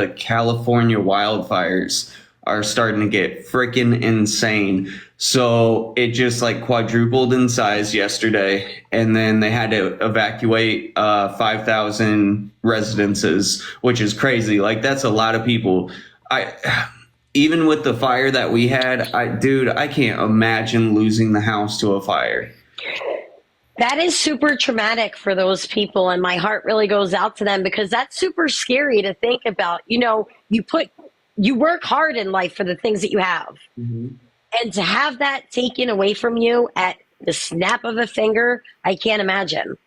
the California wildfires are starting to get freaking insane. So it just like quadrupled in size yesterday, and then they had to evacuate 5,000 residences, which is crazy. Like that's a lot of people. I Even with the fire that we had, I can't imagine losing the house to a fire. That is super traumatic for those people, and my heart really goes out to them because that's super scary to think about. You know, you work hard in life for the things that you have. Mm-hmm. And to have that taken away from you at the snap of a finger, I can't imagine.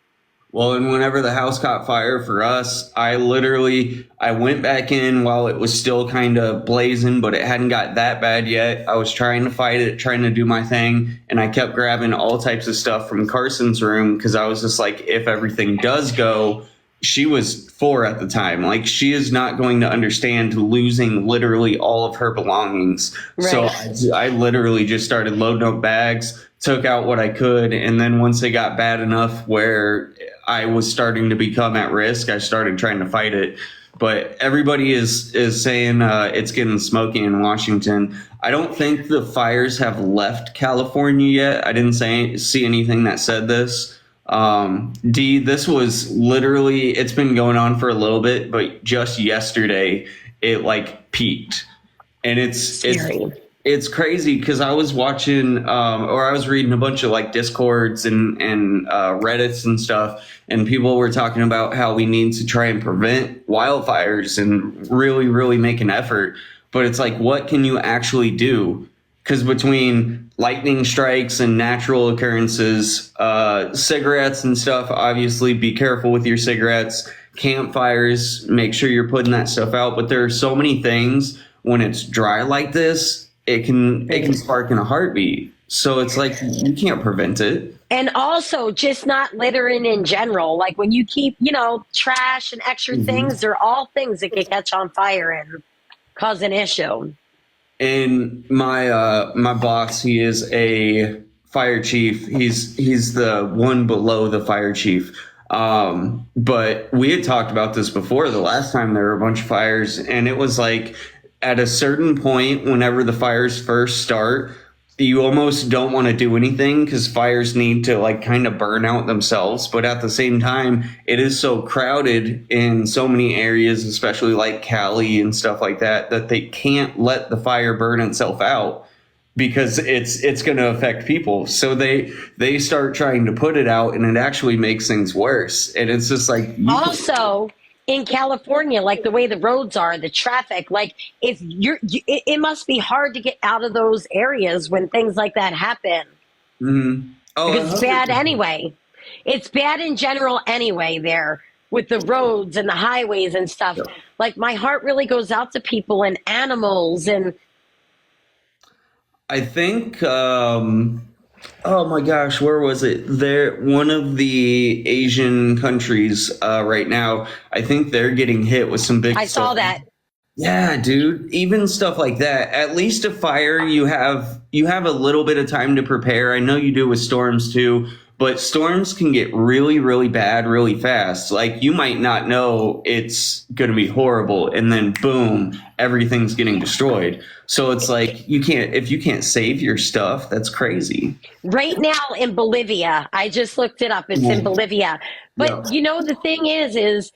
Well, and whenever the house caught fire for us, I went back in while it was still kind of blazing, but it hadn't got that bad yet. I was trying to fight it, trying to do my thing, and I kept grabbing all types of stuff from Carson's room because I was just like, if everything does go, she was 4 at the time. Like, she is not going to understand losing literally all of her belongings. Right. So I literally just started loading up bags, took out what I could, and then once it got bad enough where I was starting to become at risk, I started trying to fight it. But everybody is saying it's getting smoky in Washington. I don't think the fires have left California yet. I didn't see anything that said this. This was literally, it's been going on for a little bit, but just yesterday it like peaked, and it's crazy because I was watching or I was reading a bunch of like Discords and Reddits and stuff, and people were talking about how we need to try and prevent wildfires and really, really make an effort. But it's like, what can you actually do? Because between lightning strikes and natural occurrences, cigarettes and stuff, obviously be careful with your cigarettes, campfires, make sure you're putting that stuff out. But there are so many things when it's dry like this, it can spark in a heartbeat. So it's like, you can't prevent it. And also just not littering in general. Like when you keep, trash and extra things, they're all things that can catch on fire and cause an issue. And my boss, he is a fire chief. He's the one below the fire chief. But we had talked about this before the last time there were a bunch of fires, and it was like at a certain point, whenever the fires first start, you almost don't want to do anything because fires need to like kind of burn out themselves. But at the same time, it is so crowded in so many areas, especially like Cali and stuff like that, that they can't let the fire burn itself out because it's going to affect people. So they start trying to put it out, and it actually makes things worse. And it's just like, also in California, like the way the roads are, the traffic, like it must be hard to get out of those areas when things like that happen. Mm-hmm. Oh, because it's bad anyway. It's bad in general anyway there with the roads and the highways and stuff. Yeah. Like my heart really goes out to people and animals. And I think, oh my gosh, where was it? There, one of the Asian countries right now, I think they're getting hit with some big stuff. I saw that. Yeah, dude. Even stuff like that. At least a fire, you have a little bit of time to prepare. I know you do with storms too, but storms can get really, really bad really fast. Like you might not know it's going to be horrible, and then boom, everything's getting destroyed. So it's like if you can't save your stuff, that's crazy. Right now in Bolivia, I just looked it up. It's in Bolivia. But the thing is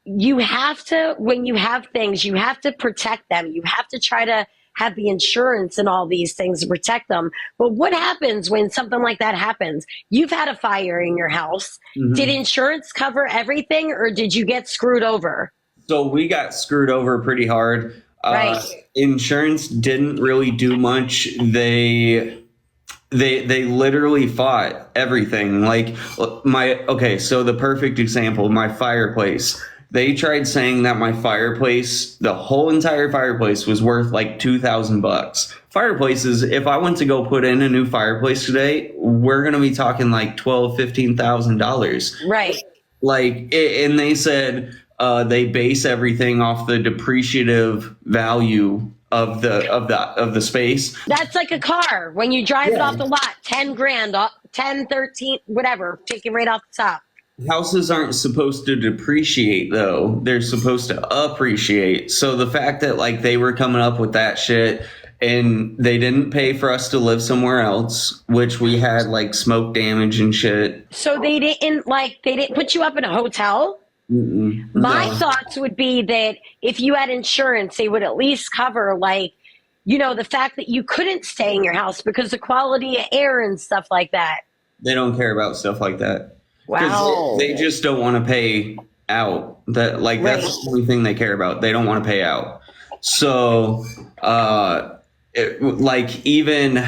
you have to, when you have things, you have to protect them. You have to try to have the insurance and all these things to protect them. But what happens when something like that happens? You've had a fire in your house. Mm-hmm. Did insurance cover everything, or did you get screwed over? So we got screwed over pretty hard. Right. Insurance didn't really do much. They literally fought everything. Like so the perfect example, my fireplace. They tried saying that my fireplace, the whole entire fireplace, was worth like $2,000. Fireplaces, if I went to go put in a new fireplace today, we're going to be talking like $12,000-$15,000. Right. Like, and they said they base everything off the depreciative value of the space. That's like a car. When you drive it off the lot, 10 grand, 10, 13, whatever, taken right off the top. houses aren't supposed to depreciate though. They're supposed to appreciate. So the fact that like they were coming up with that shit and they didn't pay for us to live somewhere else, which we had like smoke damage and shit. So they didn't put you up in a hotel? My No, thoughts would be that if you had insurance, they would at least cover like, the fact that you couldn't stay in your house because the quality of air and stuff like that. they don't care about stuff like that. Because Wow. they just don't want to pay out. That like that's Right. the only thing they care about. They don't want to pay out. So, like even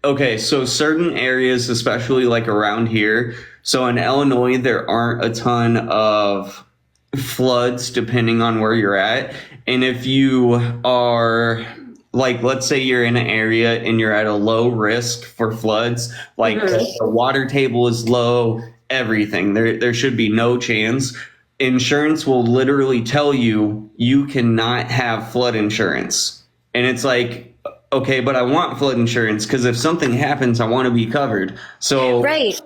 okay, so certain areas, especially like around here. So in Illinois, there aren't a ton of floods depending on where you're at. And if you are like, let's say you're in an area and you're at a low risk for floods, like the water table is low, everything, there should be no chance. Insurance will literally tell you you cannot have flood insurance. And it's like, okay, but I want flood insurance because if something happens, I want to be covered. So Right.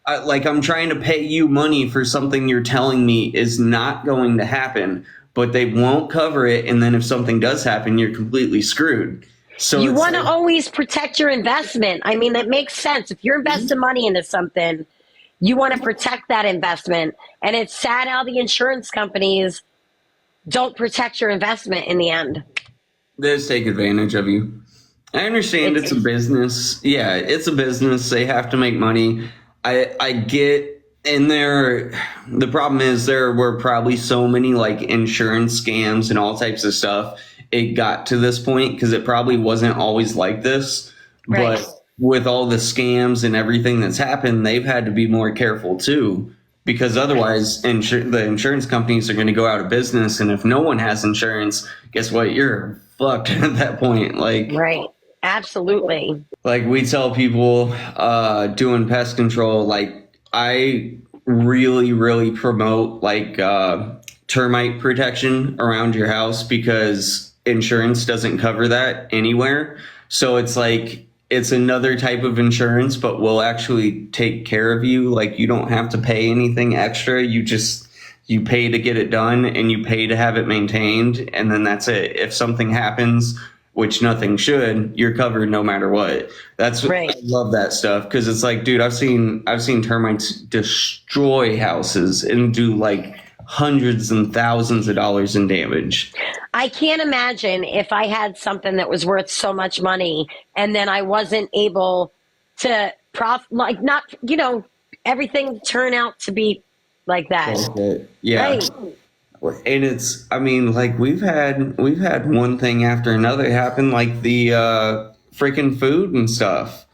I'm trying to pay you money for something you're telling me is not going to happen, but they won't cover it. And then if something does happen, you're completely screwed. So You it's want to like, always protect your investment. I mean, that makes sense. If you're investing money into something, you want to protect that investment. And it's sad how the insurance companies don't protect your investment in the end. they just take advantage of you. I understand it's a business. Yeah, it's a business. They have to make money. I get in there. The problem is there were probably so many like insurance scams and all types of stuff. It got to this point because it probably wasn't always like this. Right. But with all the scams and everything that's happened, they've had to be more careful too. Because otherwise, the insurance companies are going to go out of business. And if no one has insurance, guess what? You're fucked at that point. Right. Absolutely. Like we tell people doing pest control, like I really, really promote like termite protection around your house because insurance doesn't cover that anywhere. So it's like it's another type of insurance, but we'll actually take care of you. Like you don't have to pay anything extra. You pay to get it done and you pay to have it maintained. And then that's it. If something happens, which nothing should, you're covered no matter what. That's Right. I love that stuff because it's like, dude, I've seen termites destroy houses and do like hundreds and thousands of dollars in damage. I can't imagine if I had something that was worth so much money and then I wasn't able to everything turn out to be like that. Yeah. Right. And it's, I mean, like we've had one thing after another happen, like the freaking food and stuff.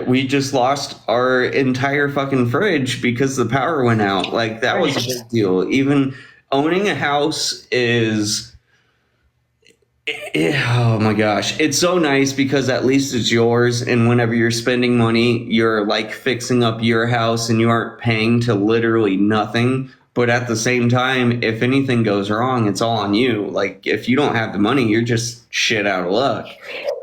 We just lost our entire fucking fridge because the power went out. Like that was a big deal. Even owning a house is, oh my gosh, it's so nice because at least it's yours. And whenever you're spending money, you're like fixing up your house and you aren't paying to literally nothing. But at the same time, if anything goes wrong, it's all on you. Like if you don't have the money, you're just shit out of luck.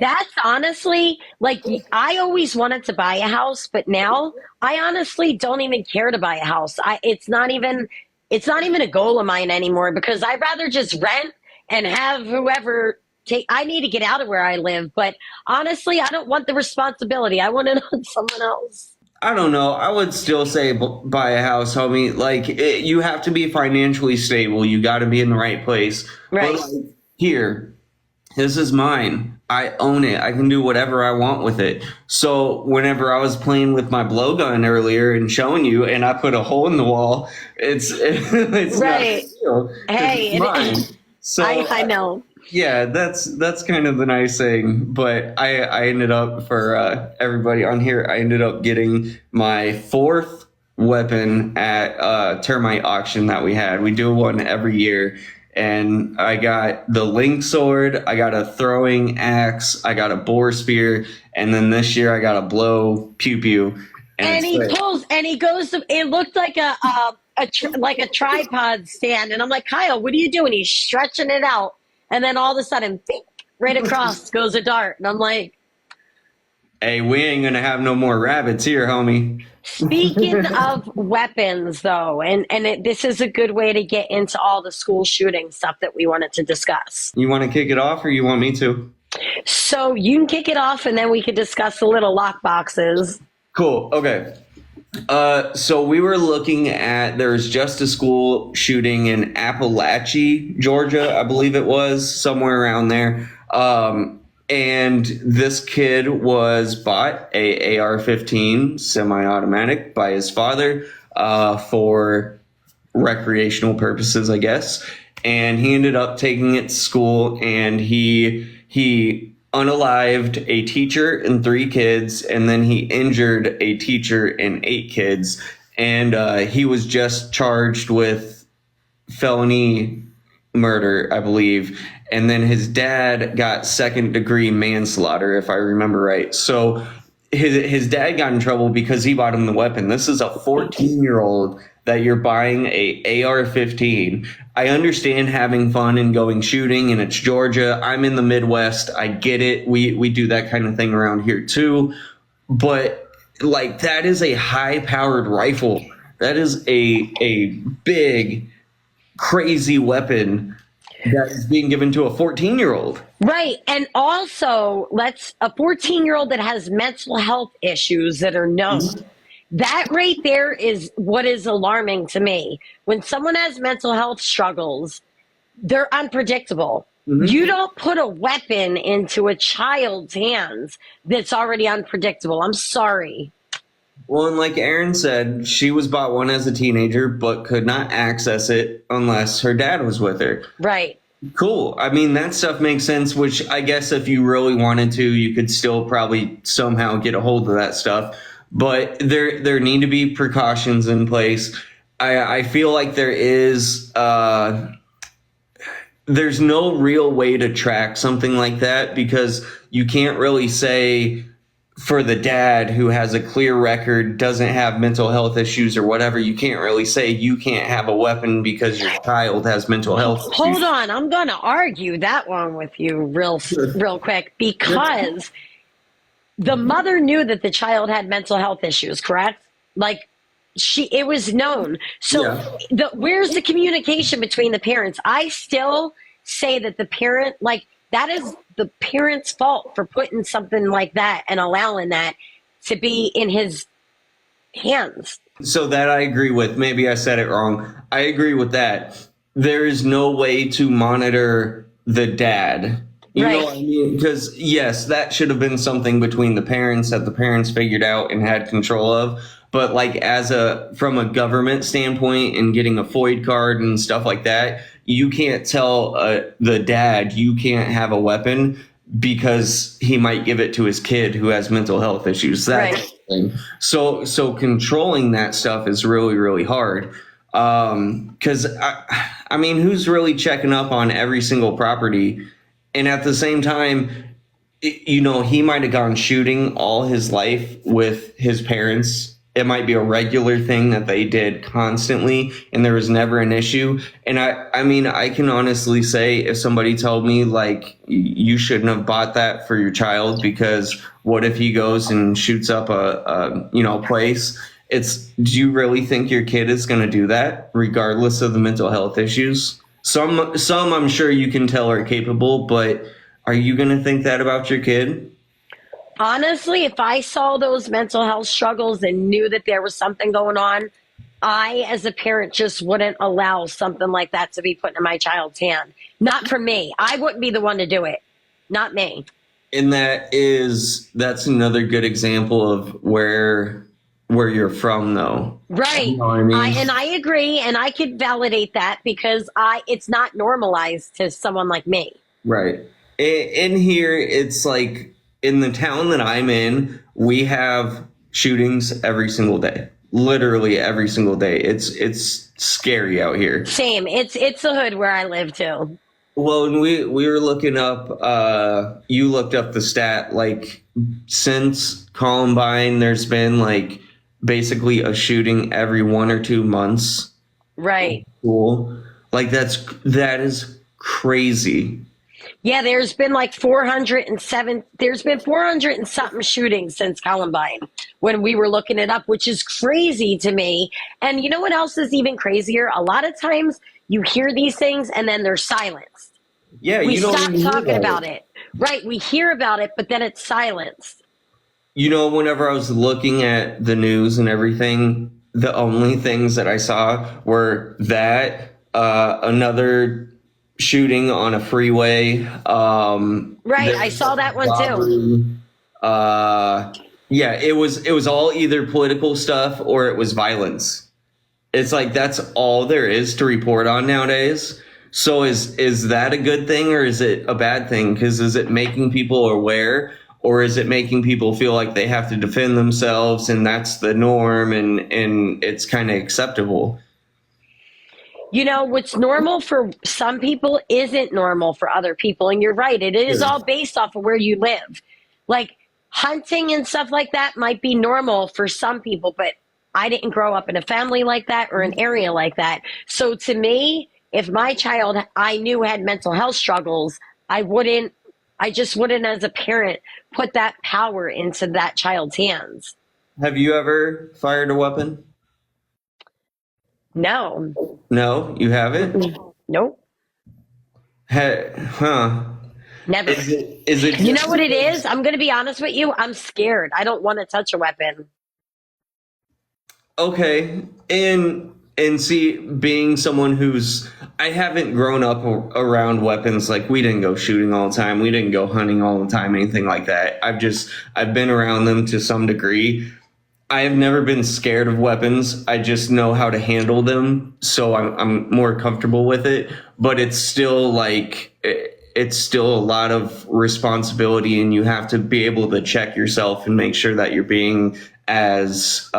That's honestly like I always wanted to buy a house, but now I honestly don't even care to buy a house. It's not even a goal of mine anymore because I'd rather just rent and have whoever take. I need to get out of where I live, but honestly, I don't want the responsibility. I want it on someone else. I don't know. I would still say buy a house, homie. Like you have to be financially stable. You got to be in the right place. Right. But like, here, this is mine. I own it. I can do whatever I want with it. So whenever I was playing with my blowgun earlier and showing you, and I put a hole in the wall, it's Right. not a deal, Hey, it's mine. So I know. yeah, that's kind of the nice thing. But I ended up for everybody on here, I ended up getting my fourth weapon at termite auction that we had. We do one every year. And I got the link sword, I got a throwing axe, I got a boar spear, and then this year I got a blow pew pew. And he pulls and he goes. It looked like like a tripod stand, and I'm like, Kyle, what are you doing? He's stretching it out, and then all of a sudden, bink, right across goes a dart, and I'm like, Hey, we ain't gonna have no more rabbits here, homie. Speaking of weapons, though, this is a good way to get into all the school shooting stuff that we wanted to discuss. You want to kick it off, or you want me to? So you can kick it off, and then we could discuss the little lock boxes. Cool. Okay. So we were looking at, there was just a school shooting in Appalachia, Georgia, I believe it was, somewhere around there. And this kid was bought a AR-15 semi-automatic by his father for recreational purposes, I guess. And he ended up taking it to school, and he unalived a teacher and 3 kids, and then he injured a teacher and 8 kids. And he was just charged with felony murder, I believe. And then his dad got 2nd-degree manslaughter, if I remember right. So his dad got in trouble because he bought him the weapon. This is a 14-year-old that you're buying a AR-15. I understand having fun and going shooting, and it's Georgia. I'm in the Midwest. I get it. We do that kind of thing around here too. But like, that is a high-powered rifle. That is a big, crazy weapon that is being given to a 14-year-old. Right. And also, a 14-year-old that has mental health issues that are known. That right there is what is alarming to me. When someone has mental health struggles, they're unpredictable. Mm-hmm. You don't put a weapon into a child's hands that's already unpredictable. I'm sorry. Well, and like Erin said, she was bought one as a teenager, but could not access it unless her dad was with her. Right. Cool. I mean, that stuff makes sense, which I guess if you really wanted to, you could still probably somehow get a hold of that stuff. But there need to be precautions in place. I feel like there's no real way to track something like that, because you can't really say, for the dad who has a clear record, doesn't have mental health issues or whatever, you can't really say you can't have a weapon because your child has mental health issues. Hold on, I'm going to argue that one with you real quick, because the mother knew that the child had mental health issues, correct? Like, it was known. So where's the communication between the parents? I still say that the parent, like, that is the parent's fault for putting something like that and allowing that to be in his hands. So that I agree with. Maybe I said it wrong. I agree with that. There is no way to monitor the dad. You know what I mean? Because, yes, that should have been something between the parents that the parents figured out and had control of. But like, from a government standpoint and getting a FOID card and stuff like that, you can't tell the dad you can't have a weapon because he might give it to his kid who has mental health issues. That thing. So controlling that stuff is really, really hard. Because I mean, who's really checking up on every single property? And at the same time, he might have gone shooting all his life with his parents. It might be a regular thing that they did constantly, and there was never an issue. And I mean, I can honestly say, if somebody told me, like, you shouldn't have bought that for your child, because what if he goes and shoots up a place? Do you really think your kid is going to do that, regardless of the mental health issues? Some I'm sure you can tell are capable, but are you going to think that about your kid? Honestly, if I saw those mental health struggles and knew that there was something going on, I, as a parent, just wouldn't allow something like that to be put in my child's hand. Not for me. I wouldn't be the one to do it. Not me. And that's another good example of where you're from, though. Right. You know what I mean? I agree, and I could validate that, because it's not normalized to someone like me. Right. In here, it's like, in the town that I'm in, we have shootings every single day. Literally every single day. It's scary out here. Same. It's the hood where I live too. Well, and we were looking up, you looked up the stat, like, since Columbine, there's been like basically a shooting every 1 or 2 months. Right. Cool. Like, that is crazy. Yeah, there's been like 407, there's been 400 and something shootings since Columbine when we were looking it up, which is crazy to me. And you know what else is even crazier? A lot of times you hear these things and then they're silenced. Yeah, We you don't stop even hear talking about about it. it. Right. We hear about it, but then it's silenced. You know, whenever I was looking at the news and everything, the only things that I saw were that another shooting on a freeway. Right. There I was saw a that one too. robbery. Yeah, it was all either political stuff or it was violence. It's like that's all there is to report on nowadays. So is that a good thing or is it a bad thing? Because is it making people aware or is it making people feel like they have to defend themselves and that's the norm and it's kind of acceptable? You know, what's normal for some people isn't normal for other people. And you're right. It is Sure. all based off of where you live. Like hunting and stuff like that might be normal for some people, but I didn't grow up in a family like that or an area like that. So to me, if my child I knew had mental health struggles, I just wouldn't as a parent put that power into that child's hands. Have you ever fired a weapon? No. No, you haven't? Mm-mm. Nope. Huh. Never. Is it You just know what it because? is? I'm going to be honest with you. I'm scared. I don't want to touch a weapon. Okay, and see, being someone who's I haven't grown up around weapons. Like we didn't go shooting all the time, we didn't go hunting all the time, anything like that. I've been around them to some degree. I have never been scared of weapons. I just know how to handle them, so I'm more comfortable with it. But it's still like it's still a lot of responsibility, and you have to be able to check yourself and make sure that you're being as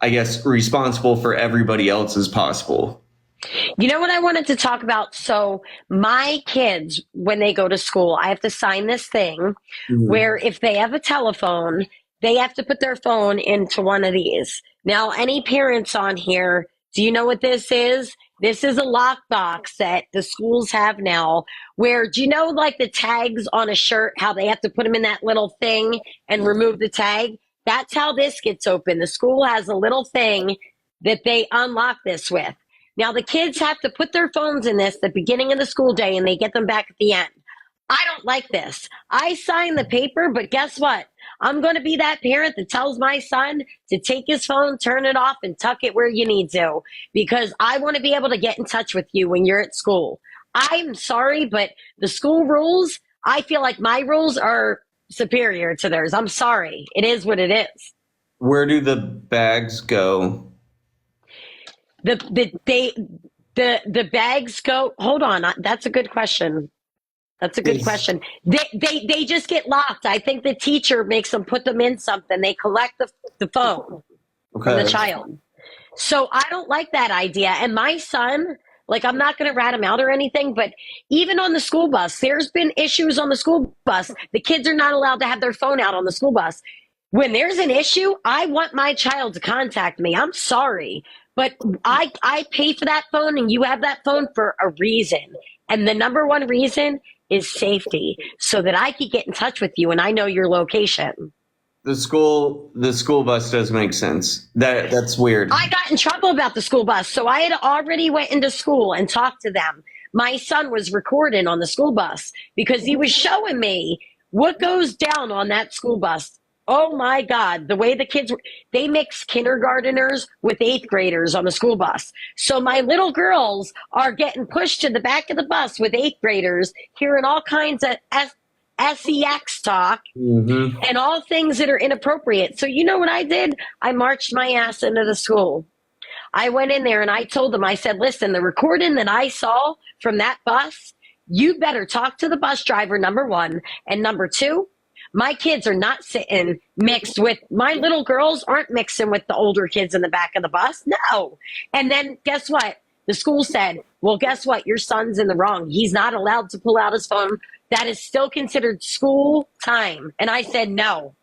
I guess responsible for everybody else as possible. You know what I wanted to talk about? So, my kids, when they go to school, I have to sign this thing Mhm. where if they have a telephone, they have to put their phone into one of these. Now, any parents on here, do you know what this is? This is a lockbox that the schools have now. Where do you know, like the tags on a shirt, how they have to put them in that little thing and remove the tag? That's how this gets open. The school has a little thing that they unlock this with. Now, the kids have to put their phones in this at the beginning of the school day and they get them back at the end. I don't like this. I signed the paper, but guess what? I'm going to be that parent that tells my son to take his phone, turn it off, and tuck it where you need to because I want to be able to get in touch with you when you're at school. I'm sorry, but the school rules, I feel like my rules are superior to theirs. I'm sorry. It is what it is. Where do the bags go? The the they the bags go. Hold on, that's a good question. That's a good Is question. They just get locked. I think the teacher makes them put them in something. They collect the phone from the okay. child. So I don't like that idea. And my son, like, I'm not going to rat him out or anything, but even on the school bus, there's been issues on the school bus. The kids are not allowed to have their phone out on the school bus. When there's an issue, I want my child to contact me. I'm sorry, but I pay for that phone and you have that phone for a reason. And the number one reason is safety so that I could get in touch with you and I know your location. The school bus does make sense. That's weird. I got in trouble about the school bus. So I had already went into school and talked to them. My son was recording on the school bus because he was showing me what goes down on that school bus. Oh my God, the way the kids, they mix kindergarteners with eighth graders on the school bus. So my little girls are getting pushed to the back of the bus with eighth graders, hearing all kinds of sex talk Hmm. and all things that are inappropriate. So you know what I did? I marched my ass into the school. I went in there and I told them, I said, listen, the recording that I saw from that bus, you better talk to the bus driver, number one. And number two, my kids are not sitting mixed with my little girls aren't mixing with the older kids in the back of the bus. No. And then guess what? The school said, well, guess what? Your son's in the wrong. He's not allowed to pull out his phone. That is still considered school time. And I said, no,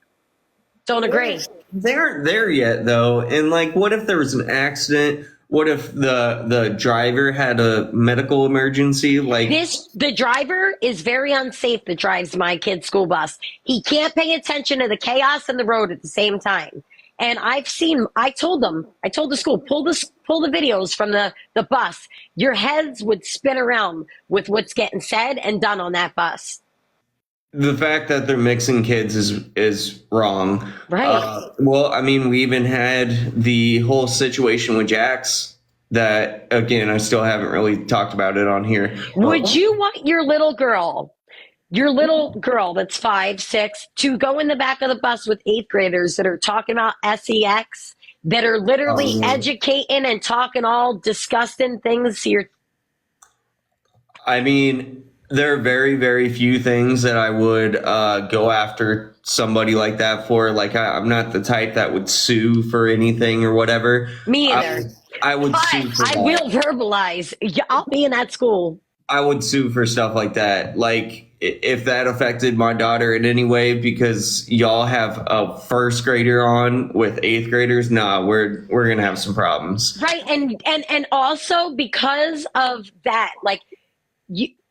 don't They agree. they aren't there yet though. And like, what if there was an accident? What if the driver had a medical emergency? Like, The driver is very unsafe that drives my kid's school bus. He can't pay attention to the chaos in the road at the same time. And I told the school, pull the videos from the bus. Your heads would spin around with what's getting said and done on that bus. the fact that they're mixing kids is wrong. Right. Well, I mean, we even had the whole situation with Jax that, again, I still haven't really talked about it on here. Would you want your little girl that's 5, 6, to go in the back of the bus with 8th graders that are talking about sex, that are literally educating and talking all disgusting things here? I mean, there are very, very few things that I would go after somebody like that for. Like, I'm not the type that would sue for anything or whatever. Me either. I would But sue for that. I will verbalize. I'll be in that school. I would sue for stuff like that. Like, if that affected my daughter in any way because y'all have a first grader on with 8th graders, nah, we're gonna have some problems. Right. And also because of that, like,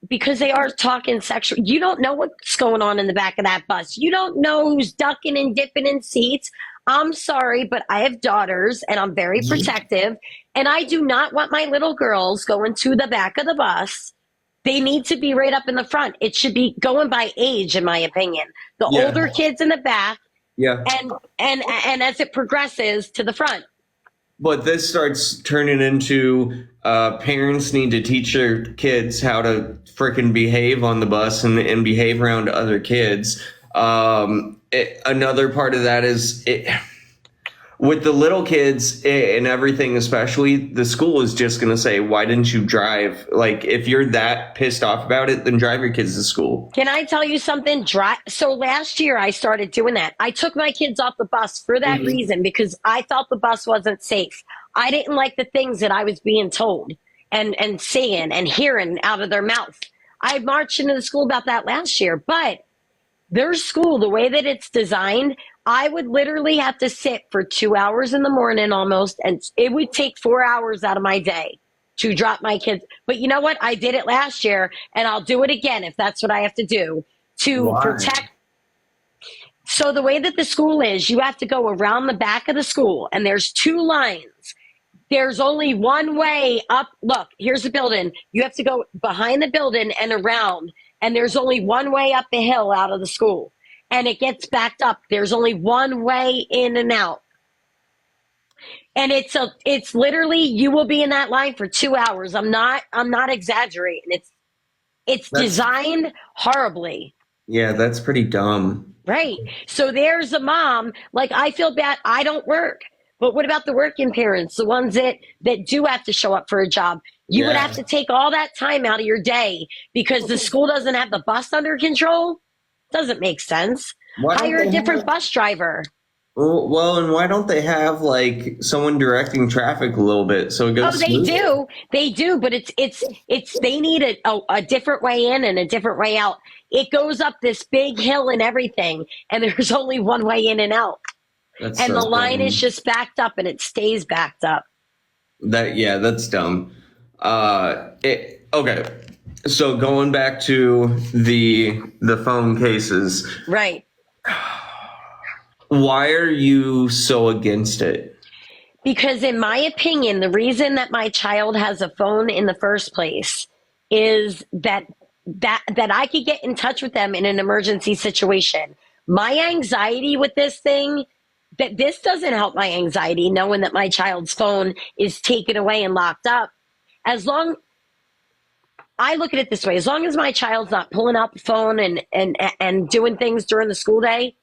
because they are talking sexual, you don't know what's going on in the back of that bus. You don't know who's ducking and dipping in seats. I'm sorry, but I have daughters and I'm very protective, and I do not want my little girls going to the back of the bus. They need to be right up in the front. It should be going by age, in my opinion. The older kids in the back, and as it progresses to the front. But this starts turning into parents need to teach their kids how to frickin' behave on the bus and behave around other kids. Another part of that is with the little kids and everything, especially, the school is just going to say, why didn't you drive? Like, if you're that pissed off about it, then drive your kids to school. Can I tell you something? So last year I started doing that. I took my kids off the bus for that reason, because I felt the bus wasn't safe. I didn't like the things that I was being told and seeing and hearing out of their mouth. I marched into the school about that last year, but their school, the way that it's designed, I would literally have to sit for 2 hours in the morning almost, and it would take 4 hours out of my day to drop my kids. But you know what? I did it last year, and I'll do it again if that's what I have to do to protect. So the way that the school is, you have to go around the back of the school, and there's 2 lines. There's only one way up. Look, here's the building. You have to go behind the building and around, and there's only one way up the hill out of the school. And it gets backed up. There's only one way in and out. And it's literally, you will be in that line for 2 hours. I'm not exaggerating. It's designed horribly. Yeah, that's pretty dumb. Right. So there's a mom, like, I feel bad. I don't work. But what about the working parents, the ones that do have to show up for a job? You would have to take all that time out of your day because the school doesn't have the bus under control? Doesn't make sense. Hire a different bus driver. Well, and why don't they have like someone directing traffic a little bit so it goes? Oh, they do, but it's they need a different way in and a different way out. It goes up this big hill and everything, and there's only one way in and out. And the line is just backed up, and it stays backed up. That's dumb. Okay. So going back to the phone cases. Right. Why are you so against it? Because in my opinion, the reason that my child has a phone in the first place is that I could get in touch with them in an emergency situation. My anxiety with this thing, that this doesn't help my anxiety knowing that my child's phone is taken away and locked up. I look at it this way: as long as my child's not pulling out the phone and doing things during the school day,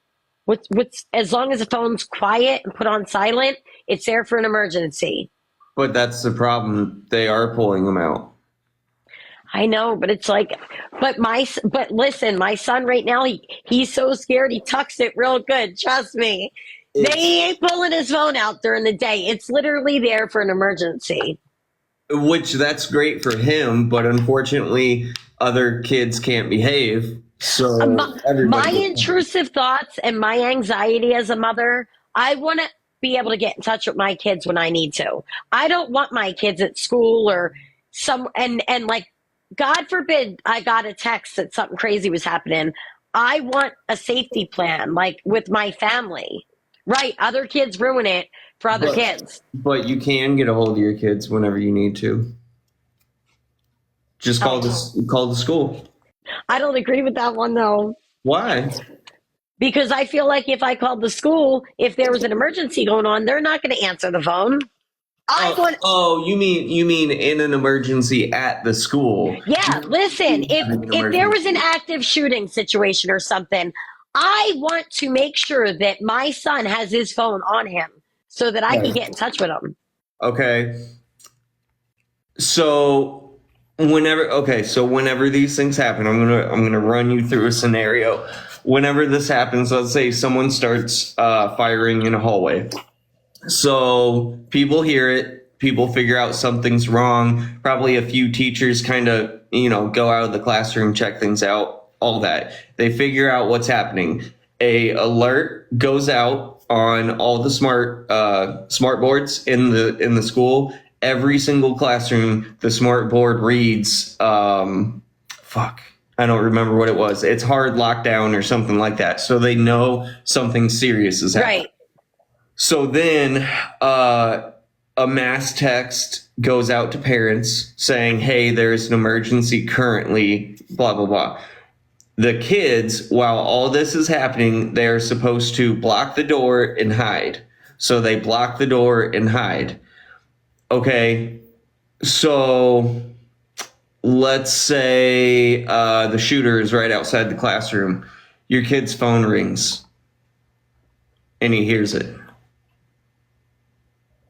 as long as the phone's quiet and put on silent, it's there for an emergency. But that's the problem. They are pulling them out. I know, but it's like, but listen, my son right now, he's so scared, he tucks it real good. Trust me. They ain't pulling his phone out during the day. It's literally there for an emergency. Which, that's great for him, but unfortunately, other kids can't behave. So my intrusive thoughts and my anxiety as a mother, I want to, be able to get in touch with my kids when I need to. I don't want my kids at school or and like, God forbid I got a text that something crazy was happening. I want a safety plan, like with my family. Right. Other kids ruin it for other kids. But you can get a hold of your kids whenever you need to. Just call the school. I don't agree with that one though. Why? Because I feel like if I called the school, if there was an emergency going on, they're not going to answer the phone. You mean in an emergency at the school? Yeah, listen, if there was an active shooting situation or something, I want to make sure that my son has his phone on him so that I can get in touch with him. Okay. So whenever these things happen, I'm gonna run you through a scenario. Whenever this happens, let's say someone starts firing in a hallway. So people hear it, people figure out something's wrong. Probably a few teachers kind of, go out of the classroom, check things out, all that. They figure out what's happening. A alert goes out on all the smart boards in the school. Every single classroom, the smart board reads, I don't remember what it was. It's hard lockdown or something like that. So they know something serious is happening. Right. So then a mass text goes out to parents saying, hey, there's an emergency currently, blah, blah, blah. The kids, while all this is happening, they're supposed to block the door and hide. So they block the door and hide. Okay, so let's say the shooter is right outside the classroom. Your kid's phone rings and he hears it.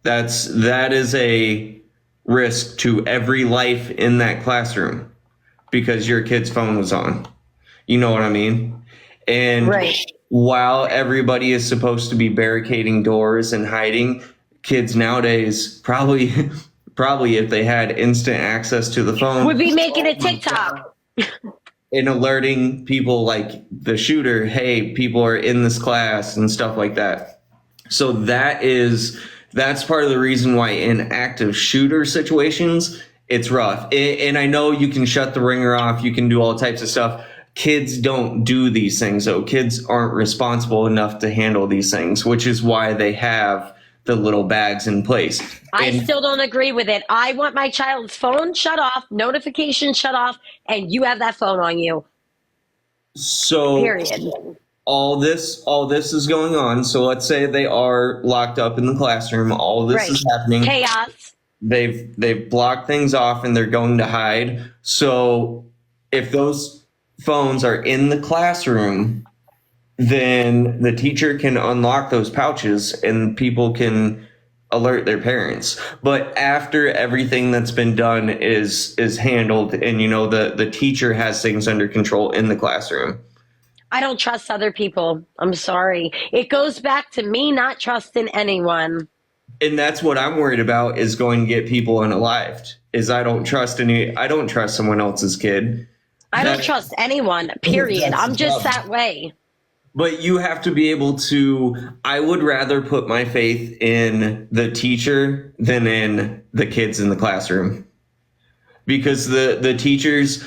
That is a risk to every life in that classroom because your kid's phone was on. You know what I mean? And right. While everybody is supposed to be barricading doors and hiding, kids nowadays probably if they had instant access to the phone would be making a TikTok and alerting people like the shooter, hey, people are in this class and stuff like that. So that's part of the reason why in active shooter situations it's rough. And I know you can shut the ringer off, you can do all types of stuff. Kids don't do these things though. Kids aren't responsible enough to handle these things, which is why they have the little bags in place. I still don't agree with it. I want my child's phone shut off, notifications shut off, and you have that phone on you. So period. All this is going on. So let's say they are locked up in the classroom. All this is happening. Chaos. They've blocked things off and they're going to hide. So if those phones are in the classroom, then the teacher can unlock those pouches and people can alert their parents. But after everything that's been done is handled and the teacher has things under control in the classroom. I don't trust other people. I'm sorry. It goes back to me not trusting anyone. And that's what I'm worried about is going to get people unalived. Is I don't trust someone else's kid. I don't trust anyone, period. I'm just that way. But you have to be able to, I would rather put my faith in the teacher than in the kids in the classroom. Because the teachers,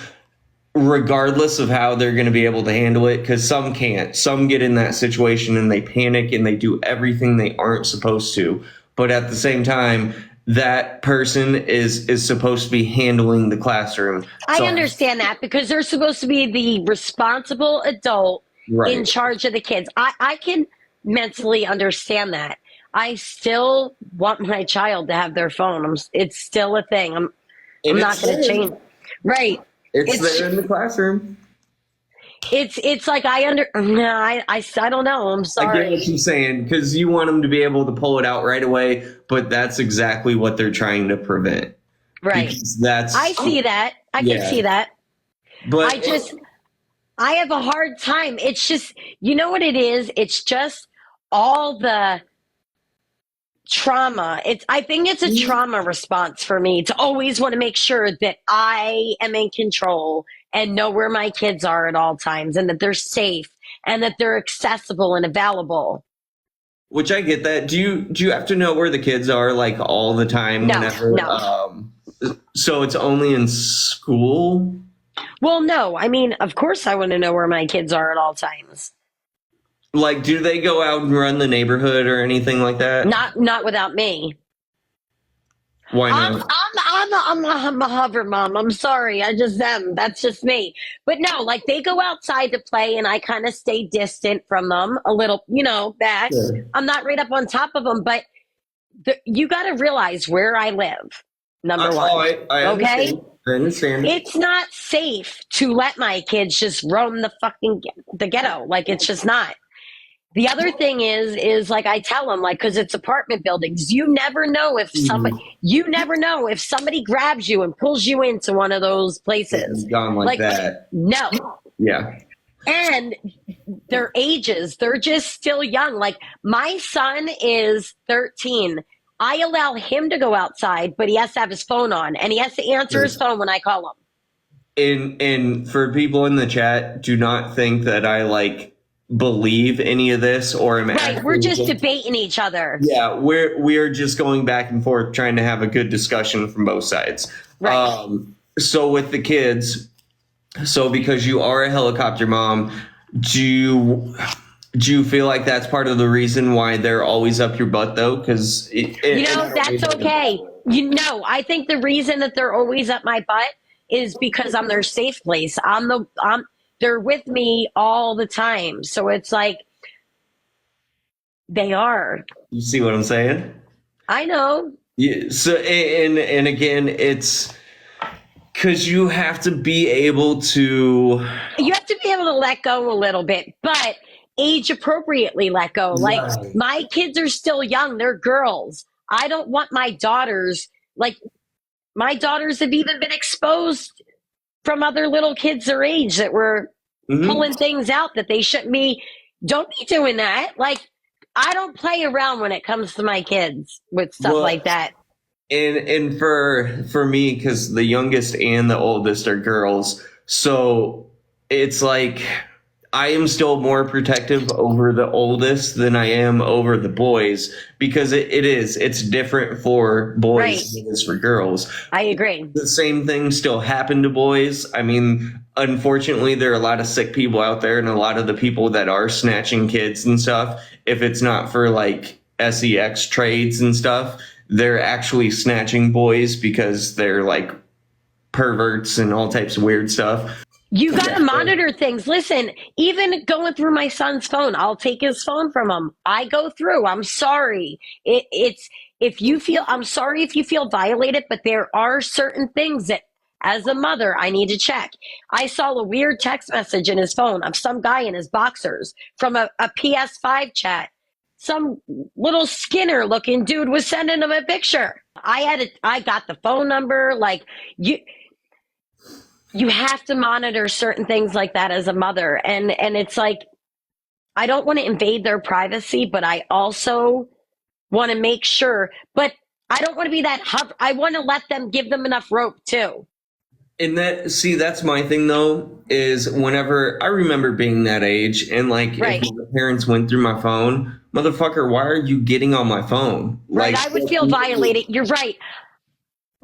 regardless of how they're going to be able to handle it, because some can't. Some get in that situation and they panic and they do everything they aren't supposed to. But at the same time, that person is supposed to be handling the classroom. I understand that because they're supposed to be the responsible adult in charge of the kids. I can mentally understand that. I still want my child to have their phone. It's still a thing. I'm not going to change. Right. It's there in the classroom. It's like I don't know. I'm sorry. I get what you're saying because you want them to be able to pull it out right away, but that's exactly what they're trying to prevent. Right. I see that. I can see that. But I have a hard time. It's just, you know what it is? It's just all the trauma. I think it's a trauma response for me to always want to make sure that I am in control and know where my kids are at all times and that they're safe and that they're accessible and available. Which I get that. Do you have to know where the kids are like all the time No, whenever no. so it's only in school? Well, no. I mean, of course I want to know where my kids are at all times. Like do they go out and run the neighborhood or anything like that? Not without me. Why I'm not? I'm I'm a hover mom. I'm sorry. I just am. That's just me. But no, like they go outside to play and I kind of stay distant from them a little, back. Sure. I'm not right up on top of them, but you got to realize where I live. Number Oh, one. I Okay? understand. I understand. It's not safe to let my kids just roam the ghetto. Like it's just not. The other thing is like I tell them, like, because it's apartment buildings, Mhm. you never know if somebody grabs you and pulls you into one of those places. Gone like Like, that. no. Yeah. And their ages, they're just still young. Like, my son is 13. I allow him to go outside, but he has to have his phone on and he has to answer his phone when I call him. And for people in the chat, do not think that I like believe any of this or am Right. We're actually just debating each other. yeah, we're just going back and forth trying to have a good discussion from both sides. Right. So with the kids, so because you are a helicopter mom, do you do you feel like that's part of the reason why they're always up your butt though? Because That's okay. I think the reason that they're always up my butt is because I'm their safe place. They're with me all the time. So it's like they are. you see what I'm saying? I know. Yeah. So and again, it's because you have to be able to. You have to be able to let go a little bit, but age appropriately let go. Like Right. my kids are still young. They're girls. I don't want my daughters have even been exposed from other little kids their age that were Mhm. pulling things out that they shouldn't be. Don't be doing that. Like, I don't play around when it comes to my kids with stuff Well, like that. and for me, because the youngest and the oldest are girls, so it's like I am still more protective over the oldest than I am over the boys because it's different for Right. boys than it is for girls. I agree. The same thing still happen to boys. I mean, unfortunately, there are a lot of sick people out there, and a lot of the people that are snatching kids and stuff, if it's not for like sex trades and stuff, they're actually snatching boys because they're like perverts and all types of weird stuff. You got to monitor things. Listen, even going through my son's phone, I'll take his phone from him. I go through. I'm sorry. It's if you feel, I'm sorry if you feel violated, but there are certain things that as a mother, I need to check. I saw a weird text message in his phone of some guy in his boxers from a PS5 chat. Some little Skinner looking dude was sending him a picture. I got the phone number. Like, you have to monitor certain things like that as a mother, and it's like I don't want to invade their privacy, but I also want to make sure, but I don't want to be I want to let them, give them enough rope too. And that's my thing though, is whenever I remember being that age and like Right. if my parents went through my phone, motherfucker, why are you getting on my phone? Right, I would feel violated. You're right.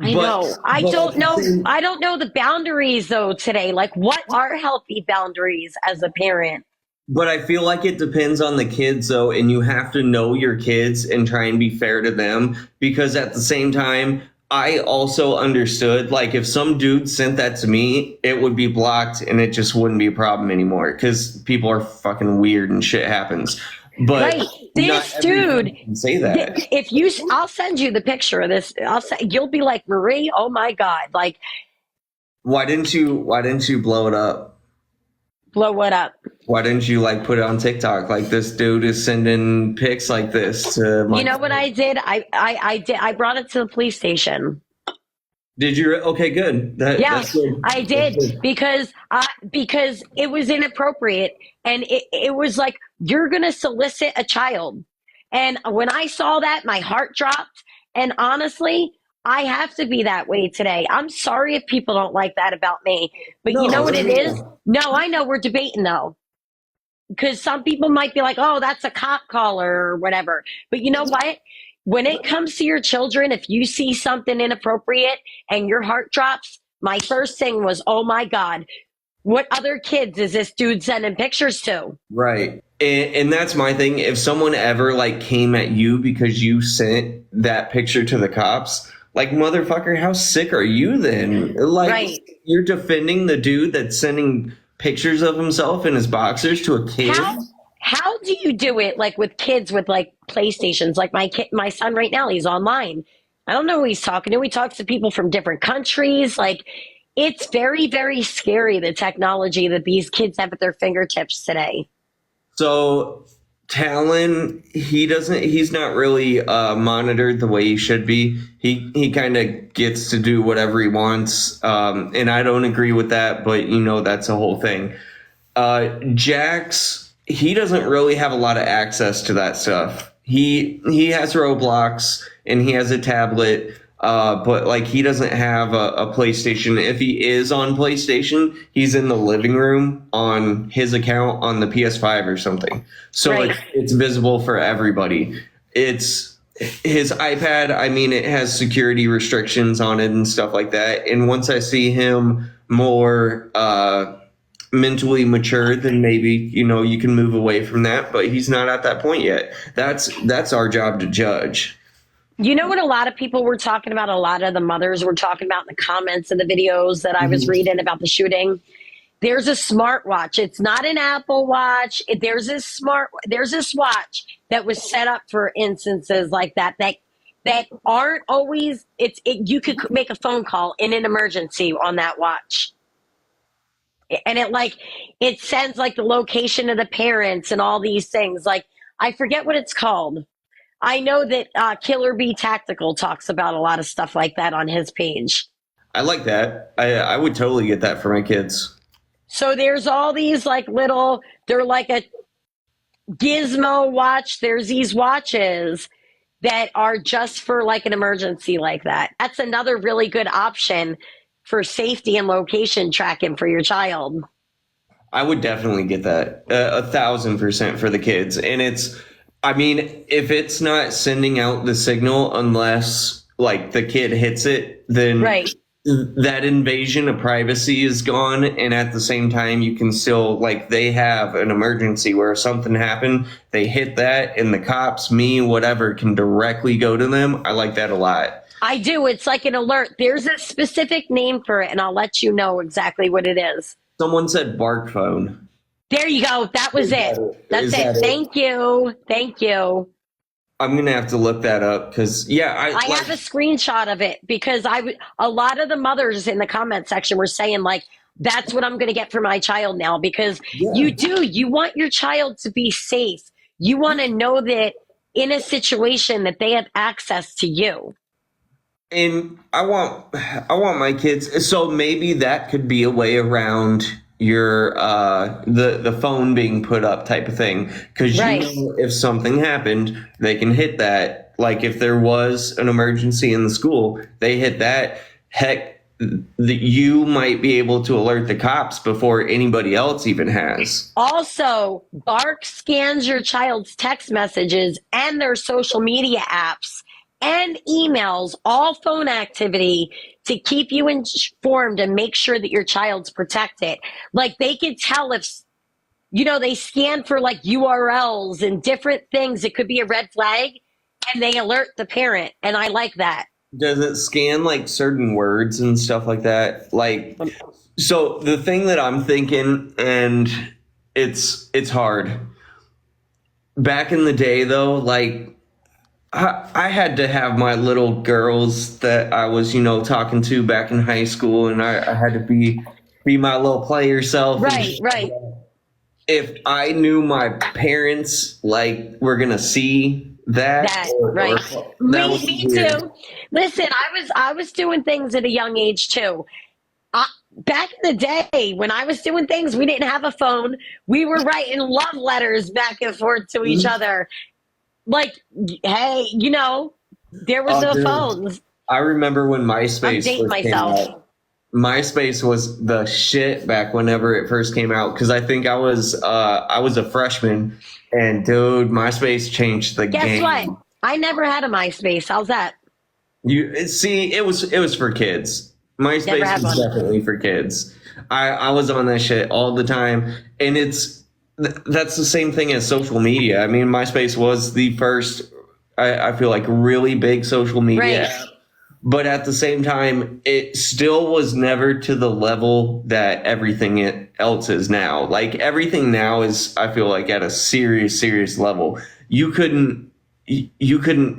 I know. I but don't know. I don't know the boundaries though today. Like, what are healthy boundaries as a parent? but I feel like it depends on the kids though, and you have to know your kids and try and be fair to them because at the same time, I also understood like if some dude sent that to me, it would be blocked and it just wouldn't be a problem anymore because people are fucking weird and shit happens. But Right. not This everyone dude, can say that. if you, I'll send you the picture of this. You'll be like, Marie, oh my God. Like, Why didn't you blow it up? blow what up? Why didn't you like put it on TikTok? Like this dude is sending pics like this to my. You know what I did? I did. I brought it to the police station. Did you? Okay, good. Yeah, That's good. I That's did good. because it was inappropriate, and it was like you're gonna solicit a child. And when I saw that, my heart dropped. And honestly, I have to be that way today. I'm sorry if people don't like that about me, but you know No, what it is? no. No, I know we're debating though. because some people might be like, oh, that's a cop caller or whatever. But you know what? When it comes to your children, if you see something inappropriate and your heart drops, my first thing was, oh my God, what other kids is this dude sending pictures to? Right. And that's my thing. If someone ever like came at you because you sent that picture to the cops, like, motherfucker, how sick are you then? Like, Right. you're defending the dude that's sending pictures of himself in his boxers to a kid? How do you do it like with kids with like PlayStations? Like my son right now, he's online. I don't know who he's talking to. He talks to people from different countries. Like, it's very, very scary, the technology that these kids have at their fingertips today. So Talon, he's not really monitored the way he should be. He kind of gets to do whatever he wants. And I don't agree with that, but that's a whole thing. Jax, he doesn't really have a lot of access to that stuff. He has Roblox and he has a tablet. But like, he doesn't have a PlayStation. If he is on PlayStation, he's in the living room on his account on the PS5 or something. So Right. it's visible for everybody. It's his iPad. I mean, it has security restrictions on it and stuff like that. And once I see him more mentally mature, then maybe you can move away from that. But he's not at that point yet. That's our job to judge. You know what a lot of people were talking about, a lot of the mothers were talking about in the comments of the videos that I was reading about the shooting? There's a smartwatch. It's not an Apple Watch. There's this watch that was set up for instances like that aren't always, you could make a phone call in an emergency on that watch. And it sends like the location of the parents and all these things. Like, I forget what it's called. I know that Killer Bee Tactical talks about a lot of stuff like that on his page. I like that. I would totally get that for my kids. So there's all these like they're like a gizmo watch. There's these watches that are just for like an emergency like that. That's another really good option for safety and location tracking for your child. I would definitely get that 1,000% for the kids. And I mean, if it's not sending out the signal unless like the kid hits it, then Right. that invasion of privacy is gone. And at the same time, you can still, like, they have an emergency where something happened, they hit that, and the cops, me, whatever, can directly go to them. I like that a lot. I do. It's like an alert. There's a specific name for it, and I'll let you know exactly what it is. Someone said bark phone. There you go. That was it. That's it. Thank you. Thank you. I'm going to have to look that up because, yeah. I have a screenshot of it because a lot of the mothers in the comment section were saying, like, that's what I'm going to get for my child now because you want your child to be safe. You want to know that in a situation that they have access to you. And I want my kids. So maybe that could be a way around your the phone being put up type of thing, because Right. if something happened, they can hit that. Like if there was an emergency in the school, they hit that. Heck, you might be able to alert the cops before anybody else even has. Also, Bark scans your child's text messages and their social media apps and emails, all phone activity, to keep you informed and make sure that your child's protected. Like, they can tell if, they scan for like URLs and different things. It could be a red flag and they alert the parent. And I like that. Does it scan like certain words and stuff like that? Like, so the thing that I'm thinking, and it's hard. Back in the day though, like, I had to have my little girls that I was, talking to back in high school, and I had to be my little player self. Right, right. If I knew my parents were gonna see that, right. Me too. Listen, I was doing things at a young age too. Back in the day when I was doing things, we didn't have a phone. We were writing love letters back and forth to each other. Like, hey, there was no phones. I remember when MySpace I'm dating myself. came out. MySpace was the shit back whenever it first came out because I think I was a freshman, and dude, MySpace changed the Guess game. what? I never had a MySpace. How's that? You see, it was for kids. Never MySpace had was one. definitely for kids. I was on that shit all the time, and that's the same thing as social media. I mean, MySpace was the first. I feel like really big social media. Right. App. But at the same time, it still was never to the level that everything else is now. Like everything now is, I feel like, at a serious level. You couldn't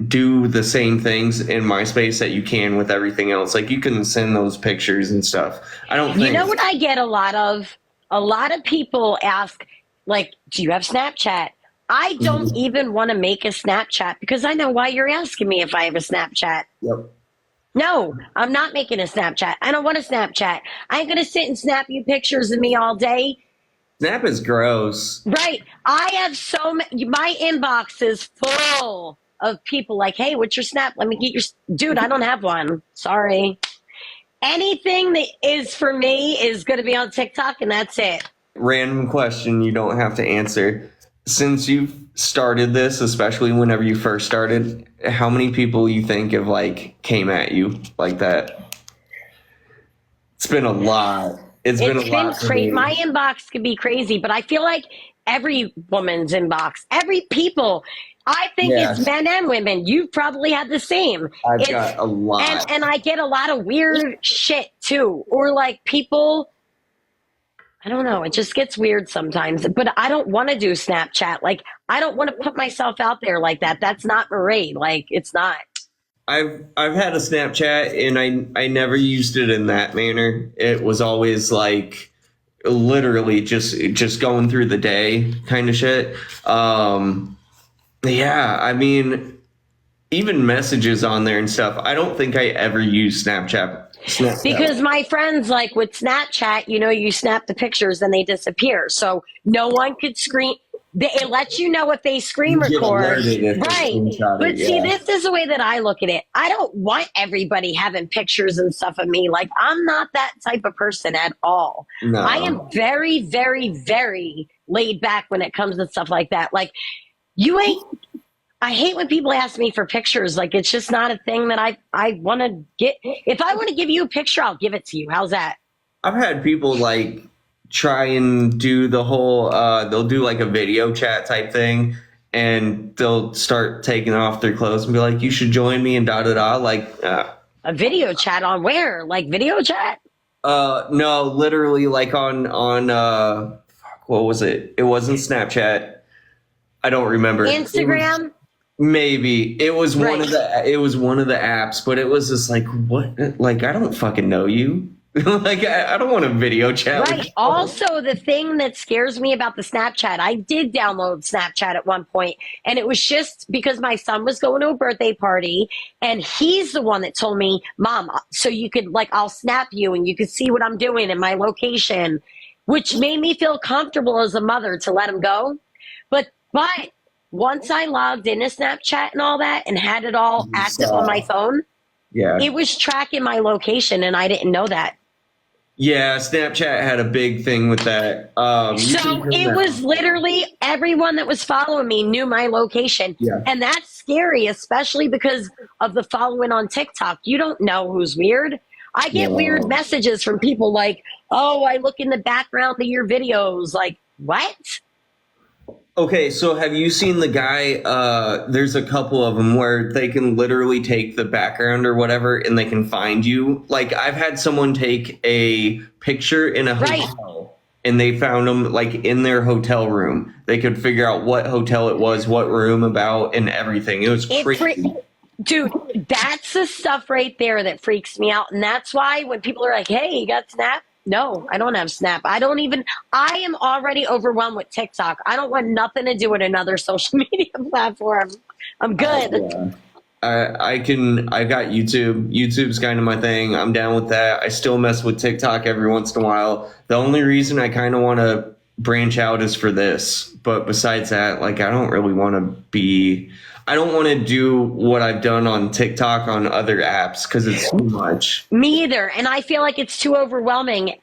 do the same things in MySpace that you can with everything else. Like you couldn't send those pictures and stuff. I don't think. You know what I get a lot of? A lot of people ask, like, do you have Snapchat? I don't even want to make a Snapchat because I know why you're asking me if I have a Snapchat. Yep. No, I'm not making a Snapchat. I don't want a Snapchat. I ain't going to sit and snap you pictures of me all day. Snap is gross. Right. I have so many, my inbox is full of people like, hey, what's your Snap? Let me get your, dude, I don't have one. Sorry. Anything that is for me is going to be on TikTok and that's it. Random question you don't have to answer. Since you've started this, especially whenever you first started, how many people you think have like came at you like that? It's been a lot. It's been a lot. Crazy. My inbox could be crazy, but I feel like every woman's inbox, every people, I think it's men and women. You probably had the same. I've got a lot. And I get a lot of weird shit too. Or like people, I don't know, it just gets weird sometimes. But I don't want to do Snapchat. Like, I don't want to put myself out there like that. That's not Marie. Like, it's not. I've had a Snapchat and I never used it in that manner. It was always like literally just going through the day kind of shit. Yeah, I mean, even messages on there and stuff. I don't think I ever used Snapchat. Because my friends, like with Snapchat, you know, you snap the pictures and they disappear. So no one could screen. It lets you know if they screen record. Right. But see, this is the way that I look at it. I don't want everybody having pictures and stuff of me. Like, I'm not that type of person at all. No. I am very, very, very laid back when it comes to stuff like that. Like, I hate when people ask me for pictures. Like, it's just not a thing that I want to get. If I want to give you a picture, I'll give it to you. How's that? I've had people like try and do the whole, they'll do like a video chat type thing and they'll start taking off their clothes and be like, you should join me and da da da. Like, a video chat on where? Like video chat? No, literally like on what was it? It wasn't Snapchat. I don't remember. Instagram? Maybe it was one of the apps, but it was just like, what? Like, I don't fucking know you. Like, I don't want a video chat. Right. Also, the thing that scares me about the Snapchat, I did download Snapchat at one point, and it was just because my son was going to a birthday party, and he's the one that told me, Mom, so you could, like, I'll snap you, and you could see what I'm doing and my location, which made me feel comfortable as a mother to let him go. But once I logged into Snapchat and all that and had it all active on my phone, it was tracking my location, and I didn't know that. Yeah, Snapchat had a big thing with that. So it was literally everyone that was following me knew my location. Yeah. And that's scary, especially because of the following on TikTok. You don't know who's weird. I get weird messages from people like, oh, I look in the background of your videos. Like, what? Okay, so have you seen the guy, there's a couple of them where they can literally take the background or whatever and they can find you. Like, I've had someone take a picture in a hotel and they found them like in their hotel room. They could figure out what hotel it was, what room about, and everything. It was crazy. Dude, that's the stuff right there that freaks me out. And that's why when people are like, hey, you got Snap? No, I don't have Snap. I am already overwhelmed with TikTok. I don't want nothing to do with another social media platform. I'm good. I got YouTube. YouTube's kind of my thing. I'm down with that. I still mess with TikTok every once in a while. The only reason I kind of want to branch out is for this. But besides that, like, I don't want to do what I've done on TikTok on other apps because it's too much. Me either. And I feel like it's too overwhelming.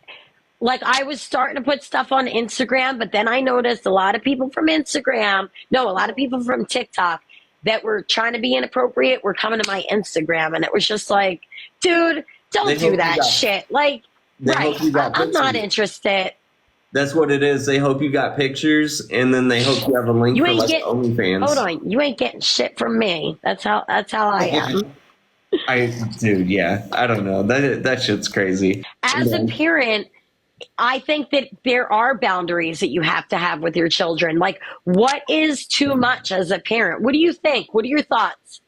Like I was starting to put stuff on Instagram, but then I noticed a lot of people from a lot of people from TikTok that were trying to be inappropriate were coming to my Instagram. And it was just like, dude, don't do that shit. Like, right. I'm not interested. That's what it is. They hope you got pictures, and then they hope you have a link for like OnlyFans. Hold on, you ain't getting shit from me. That's how I am. Dude, yeah, I don't know. That shit's crazy. As a parent, I think that there are boundaries that you have to have with your children. Like, what is too much as a parent? What do you think? What are your thoughts?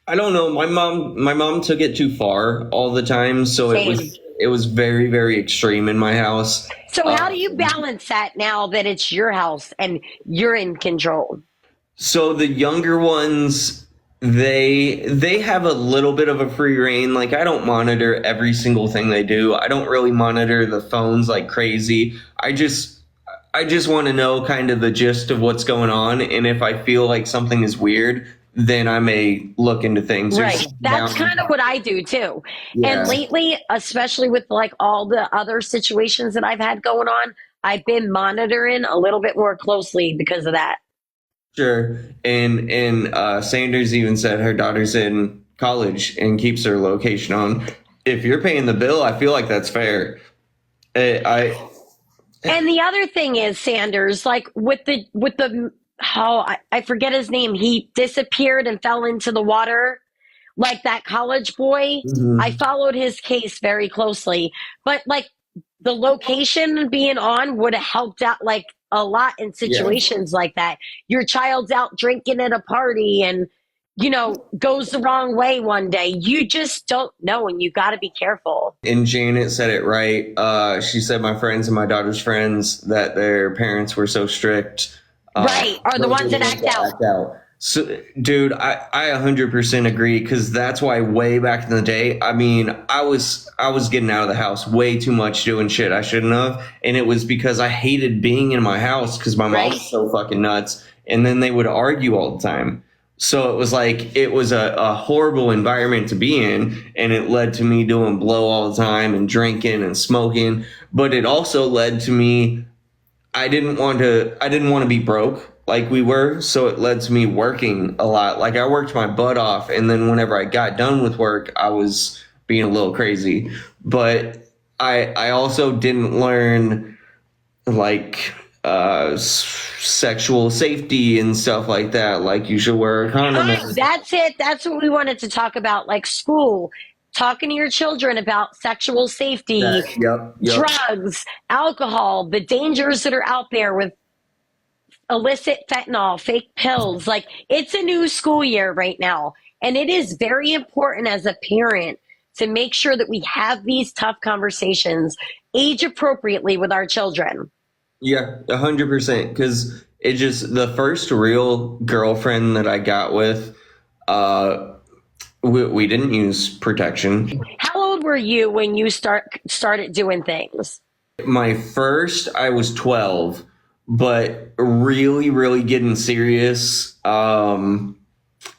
I don't know. My mom took it too far all the time, so it was very, very extreme in my house. So how do you balance that now that it's your house and you're in control? So the younger ones, they have a little bit of a free reign. Like, I don't monitor every single thing they do. I don't really monitor the phones like crazy. I just want to know kind of the gist of what's going on, and if I feel like something is weird, then I may look into things. Right. That's kind of what I do too. Yeah. And lately, especially with like all the other situations that I've had going on, I've been monitoring a little bit more closely because of that. Sure. And Sanders even said her daughter's in college and keeps her location on. If you're paying the bill, I feel like that's fair. And the other thing is, Sanders, like with the I forget his name. He disappeared and fell into the water, like that college boy. Mm-hmm. I followed his case very closely, but like the location being on would have helped out like a lot in situations like that. Your child's out drinking at a party and, you know, goes the wrong way one day. You just don't know, and you got to be careful. And Janet said it right. She said my friends and my daughter's friends that their parents were so strict. Right, are the ones that act out. So, dude, I 100% agree, because that's why way back in the day, I mean, I was getting out of the house way too much, doing shit I shouldn't have, and it was because I hated being in my house because my mom was so fucking nuts, and then they would argue all the time. So it was like, it was a horrible environment to be in, and it led to me doing blow all the time and drinking and smoking, but it also led to me, I didn't want to be broke like we were, so it led to me working a lot. Like, I worked my butt off, and then whenever I got done with work, I was being a little crazy. But I also didn't learn like sexual safety and stuff like that. Like, you should wear a condom. That's it. That's what we wanted to talk about, like school. Talking to your children about sexual safety, drugs, alcohol, the dangers that are out there with illicit fentanyl, fake pills. Like, it's a new school year right now. And it is very important as a parent to make sure that we have these tough conversations age appropriately with our children. Yeah, 100%. Because it just, the first real girlfriend that I got with, we didn't use protection. How old were you when you started doing things? My first, I was 12, but really, really getting serious, I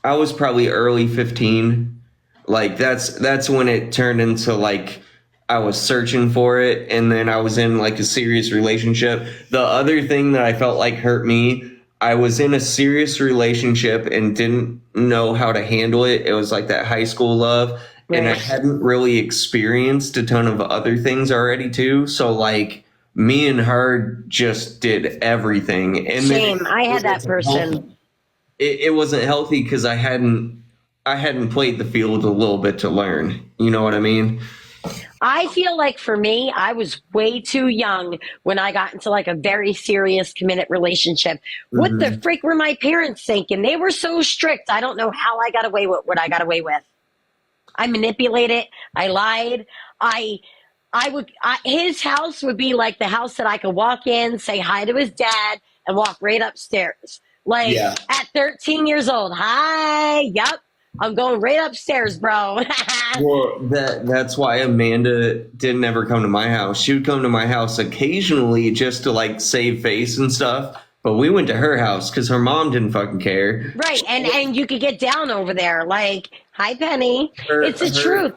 was probably early 15. Like, that's when it turned into like I was searching for it, and then I was in like a serious relationship. The other thing that I felt like hurt me, I was in a serious relationship and didn't know how to handle it. It was like that high school love. Right. And I hadn't really experienced a ton of other things already too. So like, me and her just did everything. And same. I had that person. It wasn't healthy because I hadn't played the field a little bit to learn. You know what I mean? I feel like for me, I was way too young when I got into like a very serious committed relationship. Mm-hmm. What the freak were my parents thinking? They were so strict. I don't know how I got away with what I got away with. I manipulated. I lied. His house would be like the house that I could walk in, say hi to his dad, and walk right upstairs. Like at 13 years old. Hi. Yup. I'm going right upstairs, bro. Well, that's why Amanda didn't ever come to my house. She would come to my house occasionally just to like save face and stuff. But we went to her house because her mom didn't fucking care. Right. And you could get down over there. Like, hi, Penny. Her, It's the her, truth.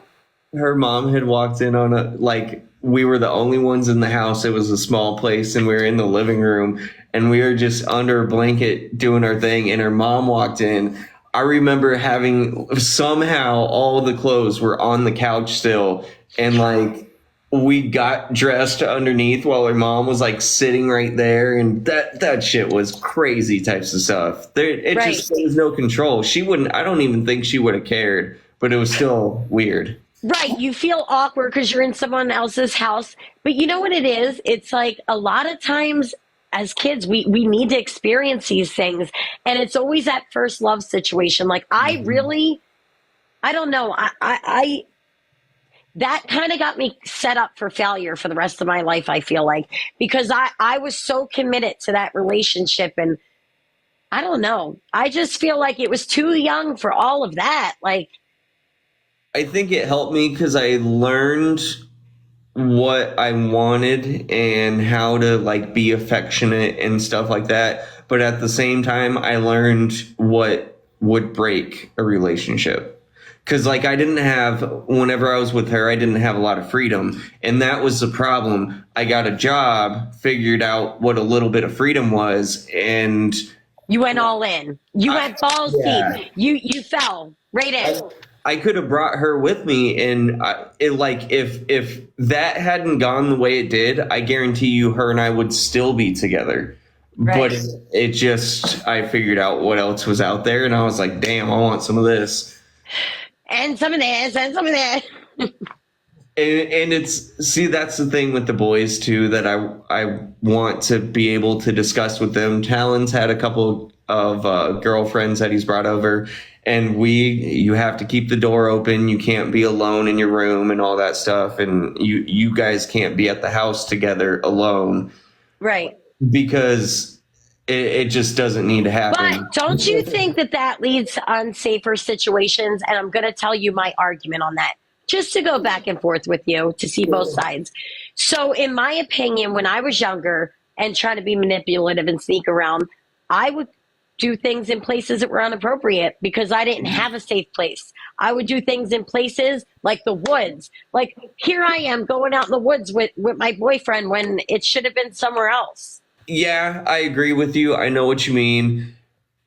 her mom had walked in on a like we were the only ones in the house. It was a small place, and we were in the living room, and we were just under a blanket doing our thing. And her mom walked in. I remember having somehow all the clothes were on the couch still, and like we got dressed underneath while her mom was like sitting right there, and that shit was crazy types of stuff. Right. Just there was no control. She wouldn't. I don't even think she would have cared, but it was still weird. Right. You feel awkward because you're in someone else's house. But you know what it is? It's like a lot of times as kids, we need to experience these things. And it's always that first love situation. Like, I really, I don't know. I that kind of got me set up for failure for the rest of my life, I feel like, because I was so committed to that relationship. And I don't know. I just feel like it was too young for all of that. Like, I think it helped me because I learned what I wanted and how to like be affectionate and stuff like that. But at the same time, I learned what would break a relationship. Because like I didn't have, whenever I was with her, I didn't have a lot of freedom. And that was the problem. I got a job, figured out what a little bit of freedom was, and you went all in. You went balls deep. You fell right in. I could have brought her with me, and if that hadn't gone the way it did, I guarantee you, her and I would still be together. Right. But it just, I figured out what else was out there, and I was like, damn, I want some of this. And some of this, and some of that. And that's the thing with the boys too, that I want to be able to discuss with them. Talon's had a couple of girlfriends that he's brought over, and you have to keep the door open. You can't be alone in your room and all that stuff. And you guys can't be at the house together alone. Right. Because it just doesn't need to happen. But don't you think that leads to unsafer situations? And I'm going to tell you my argument on that, just to go back and forth with you to see both sides. So in my opinion, when I was younger and trying to be manipulative and sneak around, I would do things in places that were inappropriate because I didn't have a safe place. I would do things in places like the woods. Like, here I am going out in the woods with my boyfriend when it should have been somewhere else. Yeah, I agree with you. I know what you mean.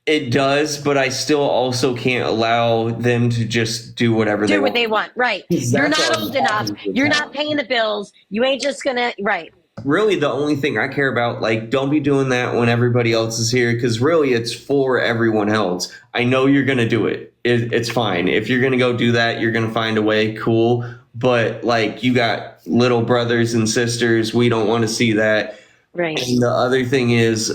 It does, but I still also can't allow them to just do whatever they want. Do what they want, right. You're not old enough. You're not paying the bills. You ain't just gonna, right. Really, the only thing I care about, like, don't be doing that when everybody else is here, because really it's for everyone else. I know you're going to do it. It's fine. If you're going to go do that, you're going to find a way, cool. But, like, you got little brothers and sisters. We don't want to see that. Right. And the other thing is,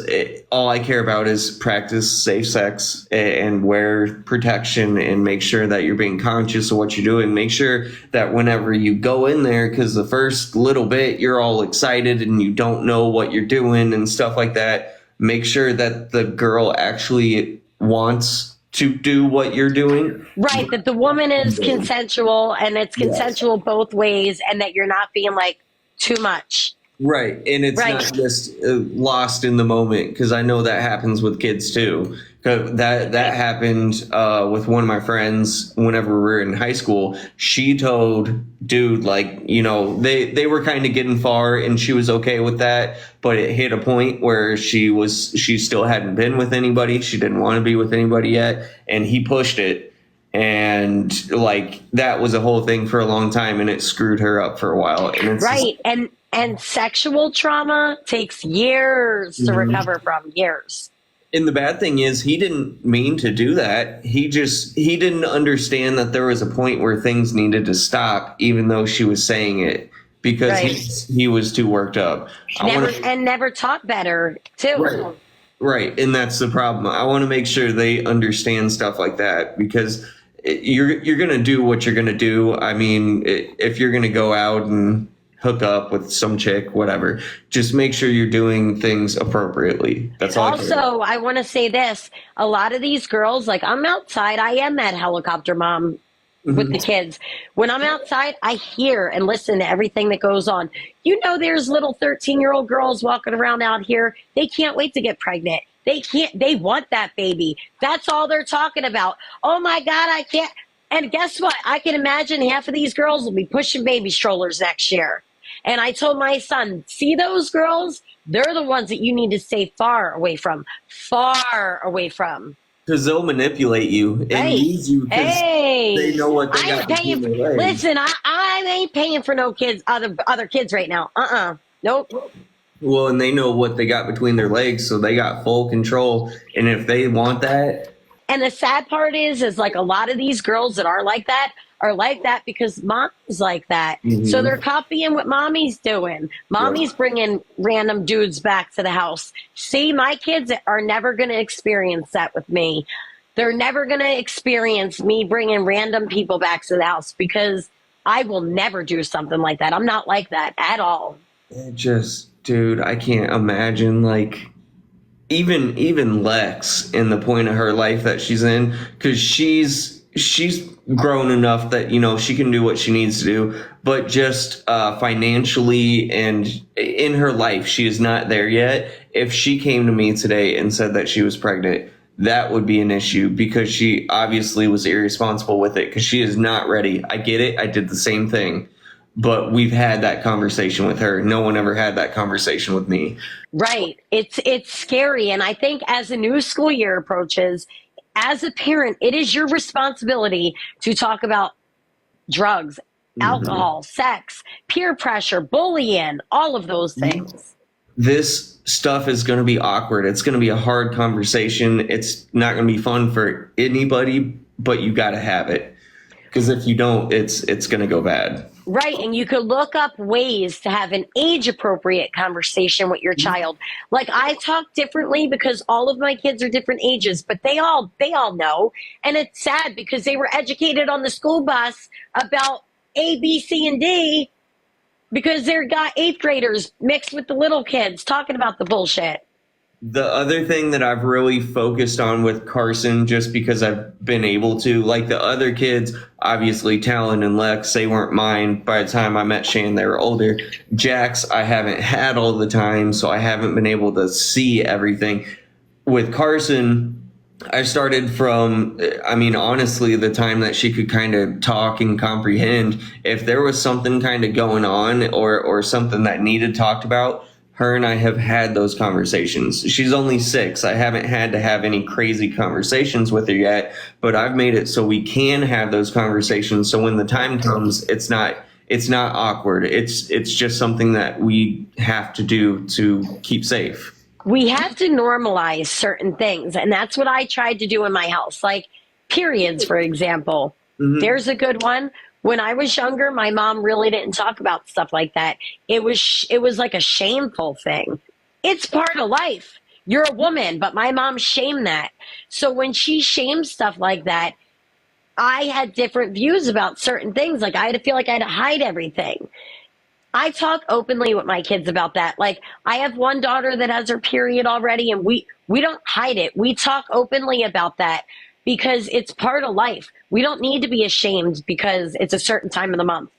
all I care about is practice safe sex and wear protection and make sure that you're being conscious of what you're doing. Make sure that whenever you go in there, because the first little bit, you're all excited and you don't know what you're doing and stuff like that. Make sure that the girl actually wants to do what you're doing. Right. That the woman is consensual and it's consensual both ways, and that you're not being like too much. Right. And it's not just lost in the moment, because I know that happens with kids too. That happened with one of my friends whenever we were in high school. She told dude, like, you know, they were kind of getting far and she was okay with that. But it hit a point where she still hadn't been with anybody. She didn't want to be with anybody yet. And he pushed it. And like that was a whole thing for a long time, and it screwed her up for a while. And it's right. And sexual trauma takes years to recover from, years. And the bad thing is, he didn't mean to do that. He didn't understand that there was a point where things needed to stop, even though she was saying it, because he was too worked up. Never taught better too. Right. And that's the problem. I want to make sure they understand stuff like that, because you're going to do what you're going to do. I mean, if you're going to go out and hook up with some chick, whatever. Just make sure you're doing things appropriately. That's all. Also, I want to say this. A lot of these girls, like I'm outside, I am that helicopter mom with the kids. When I'm outside, I hear and listen to everything that goes on. You know, there's little 13-year-old girls walking around out here. They can't wait to get pregnant. They want that baby. That's all they're talking about. Oh my God, I can't. And guess what? I can imagine half of these girls will be pushing baby strollers next year. And I told my son, see those girls? They're the ones that you need to stay far away from. Far away from. Because they'll manipulate you and use you because they know what they got between their legs. Listen, I ain't paying for no kids, other kids right now. Nope. Well, and they know what they got between their legs, so they got full control. And if they want that. And the sad part is like a lot of these girls that are like that because mommy's like that. Mm-hmm. So they're copying what mommy's doing. Mommy's bringing random dudes back to the house. See, my kids are never going to experience that with me. They're never going to experience me bringing random people back to the house because I will never do something like that. I'm not like that at all. Dude, I can't imagine like even Lex in the point of her life that she's in, because she's grown enough that, you know, she can do what she needs to do, but just financially and in her life, she is not there yet. If she came to me today and said that she was pregnant, that would be an issue because she obviously was irresponsible with it because she is not ready. I get it. I did the same thing. But we've had that conversation with her. No one ever had that conversation with me. Right. It's scary. And I think as the new school year approaches, as a parent, it is your responsibility to talk about drugs, alcohol, sex, peer pressure, bullying, all of those things. This stuff is going to be awkward. It's going to be a hard conversation. It's not going to be fun for anybody, but you got to have it. Because if you don't, it's going to go bad. Right. And you could look up ways to have an age appropriate conversation with your child. Like I talk differently because all of my kids are different ages, but they all know. And it's sad because they were educated on the school bus about A, B, C, and D because they're got 8th graders mixed with the little kids talking about the bullshit. The other thing that I've really focused on with Carson, just because I've been able to, like the other kids, obviously Talon and Lex, they weren't mine. By the time I met Shane, they were older. Jax, I haven't had all the time, so I haven't been able to see everything. With Carson, I started from, I mean, honestly, the time that she could kind of talk and comprehend. If there was something kind of going on or something that needed talked about, her and I have had those conversations. She's only 6. I haven't had to have any crazy conversations with her yet, but I've made it so we can have those conversations. So when the time comes, it's not awkward. It's just something that we have to do to keep safe. We have to normalize certain things, and that's what I tried to do in my house. Like periods, for example. Mm-hmm. There's a good one. When I was younger, my mom really didn't talk about stuff like that. It was like a shameful thing. It's part of life. You're a woman, but my mom shamed that. So when she shamed stuff like that, I had different views about certain things. Like I had to feel like I had to hide everything. I talk openly with my kids about that. Like I have one daughter that has her period already, and we don't hide it. We talk openly about that. Because it's part of life. We don't need to be ashamed because it's a certain time of the month.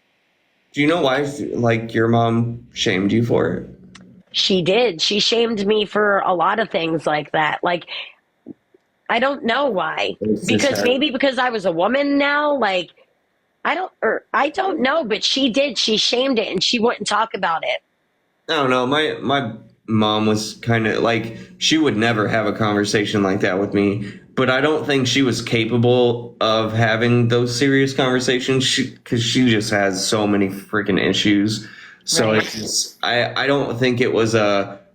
Do you know why, like, your mom shamed you for it? She did. She shamed me for a lot of things like that. Like, I don't know why. Because I was a woman now. Like, I don't know, but she did. She shamed it and she wouldn't talk about it. I don't know. My mom was kind of like, she would never have a conversation like that with me. But I don't think she was capable of having those serious conversations because she just has so many freaking issues. So right. It's just, I don't think it was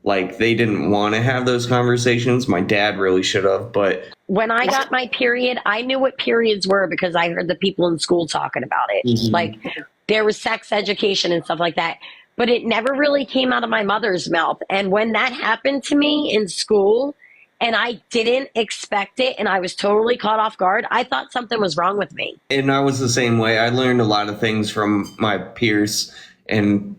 like they didn't want to have those conversations. My dad really should have. But when I got my period, I knew what periods were because I heard the people in school talking about it. Mm-hmm. Like there was sex education and stuff like that. But it never really came out of my mother's mouth. And when that happened to me in school, and I didn't expect it, and I was totally caught off guard, I thought something was wrong with me. And I was the same way. I learned a lot of things from my peers, and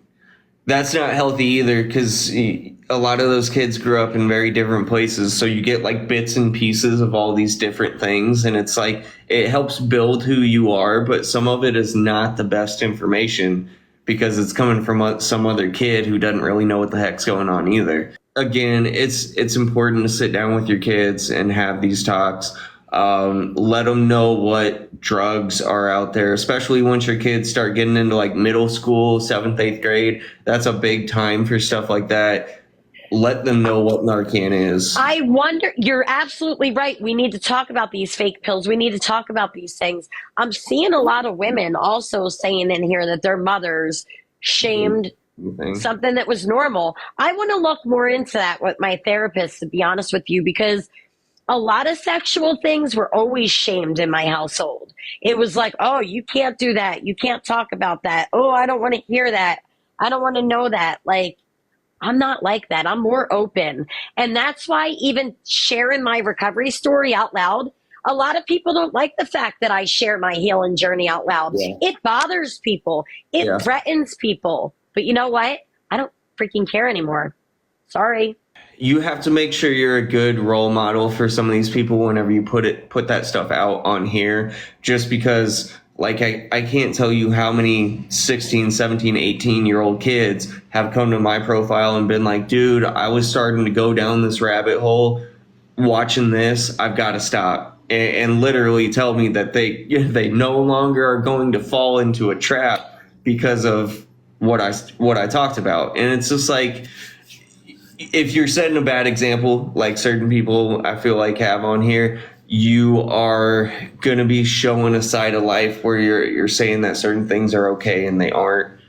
That's not healthy either because a lot of those kids grew up in very different places. So you get like bits and pieces of all these different things. And it's like it helps build who you are, but some of it is not the best information because it's coming from some other kid who doesn't really know what the heck's going on either. Again, it's important to sit down with your kids and have these talks. Let them know what drugs are out there, especially once your kids start getting into like middle school, 7th, 8th grade. That's a big time for stuff like that. Let them know what Narcan is. I wonder, you're absolutely right. We need to talk about these fake pills. We need to talk about these things. I'm seeing a lot of women also saying in here that their mothers shamed something that was normal. I want to look more into that with my therapist, to be honest with you, because a lot of sexual things were always shamed in my household. It was like, oh, you can't do that. You can't talk about that. Oh, I don't want to hear that. I don't want to know that. Like, I'm not like that. I'm more open. And that's why even sharing my recovery story out loud, a lot of people don't like the fact that I share my healing journey out loud. Yeah. It bothers people. It threatens people. But you know what? I don't freaking care anymore. Sorry. You have to make sure you're a good role model for some of these people whenever you put that stuff out on here, just because like I can't tell you how many 16, 17, 18-year-old kids have come to my profile and been like, dude, I was starting to go down this rabbit hole watching this. I've got to stop. And literally tell me that they no longer are going to fall into a trap because of what I talked about. And it's just like, if you're setting a bad example, like certain people I feel like have on here, you are going to be showing a side of life where you're saying that certain things are okay and they aren't.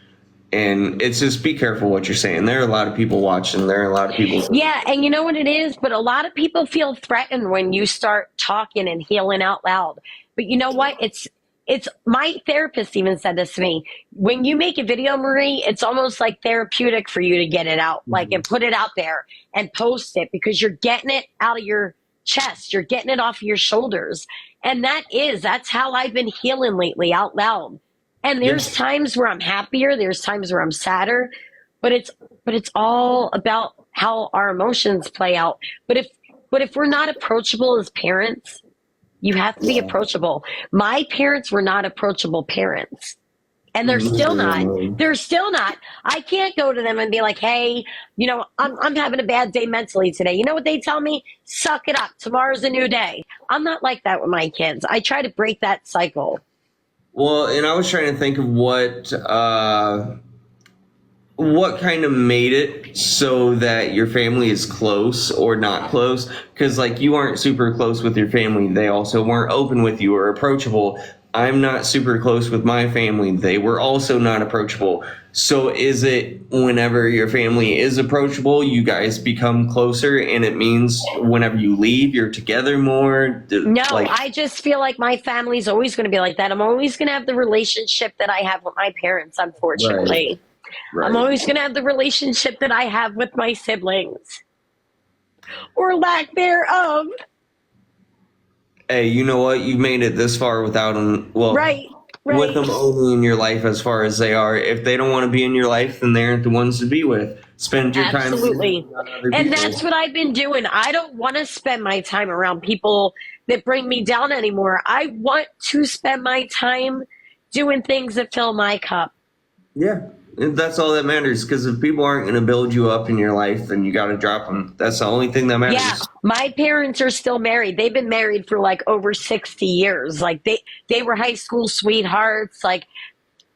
And it's just be careful what you're saying. There are a lot of people watching. There are a lot of people. Yeah, and you know what it is? But a lot of people feel threatened when you start talking and healing out loud. But you know what? It's my therapist even said this to me. When you make a video, Marie, it's almost like therapeutic for you to get it out, like, and put it out there and post it because you're getting it out of your chest. You're getting it off of your shoulders. And that's how I've been healing lately out loud. And there's times where I'm happier. There's times where I'm sadder, but it's all about how our emotions play out. But if we're not approachable as parents, you have to be approachable. My parents were not approachable parents. And they're still not. They're still not. I can't go to them and be like, hey, I'm having a bad day mentally today. You know what they tell me? Suck it up. Tomorrow's a new day. I'm not like that with my kids. I try to break that cycle. Well, and I was trying to think of what kind of made it so that your family is close or not close, because like you aren't super close with your family. They also weren't open with you or approachable. I'm not super close with my family. They were also not approachable. So is it whenever your family is approachable, you guys become closer, and it means whenever you leave, you're together more? No, I just feel like my family's always going to be like that. I'm always going to have the relationship that I have with my parents, unfortunately. Right. I'm always going to have the relationship that I have with my siblings. Or lack thereof. Hey, you know what? You made it this far without them. Well, right. With them only in your life as far as they are. If they don't want to be in your life, then they aren't the ones to be with. Spend your time. Absolutely. And that's what I've been doing. I don't want to spend my time around people that bring me down anymore. I want to spend my time doing things that fill my cup. Yeah. That's all that matters, because if people aren't going to build you up in your life, then you got to drop them. That's the only thing that matters. Yeah, my parents are still married. They've been married for like over 60 years. Like they were high school sweethearts. Like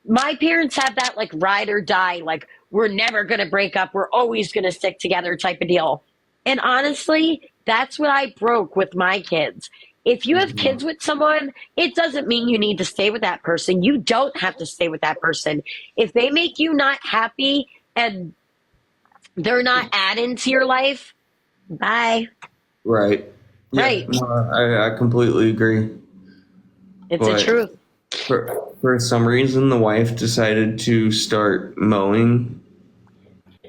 my parents have that like ride or die, like we're never going to break up. We're always going to stick together type of deal. And honestly, that's what I broke with my kids. If you have kids with someone, it doesn't mean you need to stay with that person. You don't have to stay with that person. If they make you not happy and they're not adding to your life, bye. Right. Yeah, right. No, I completely agree. It's the truth. For some reason, the wife decided to start mowing.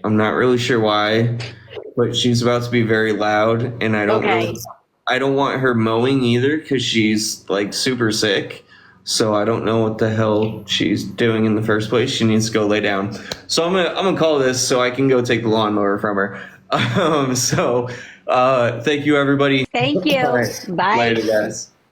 I'm not really sure why, but she's about to be very loud, and I don't know. I don't want her mowing either because she's like super sick. So I don't know what the hell she's doing in the first place. She needs to go lay down. So I'm gonna call this so I can go take the lawnmower from her. Thank you, everybody. Thank you. All right. Bye. Later, guys.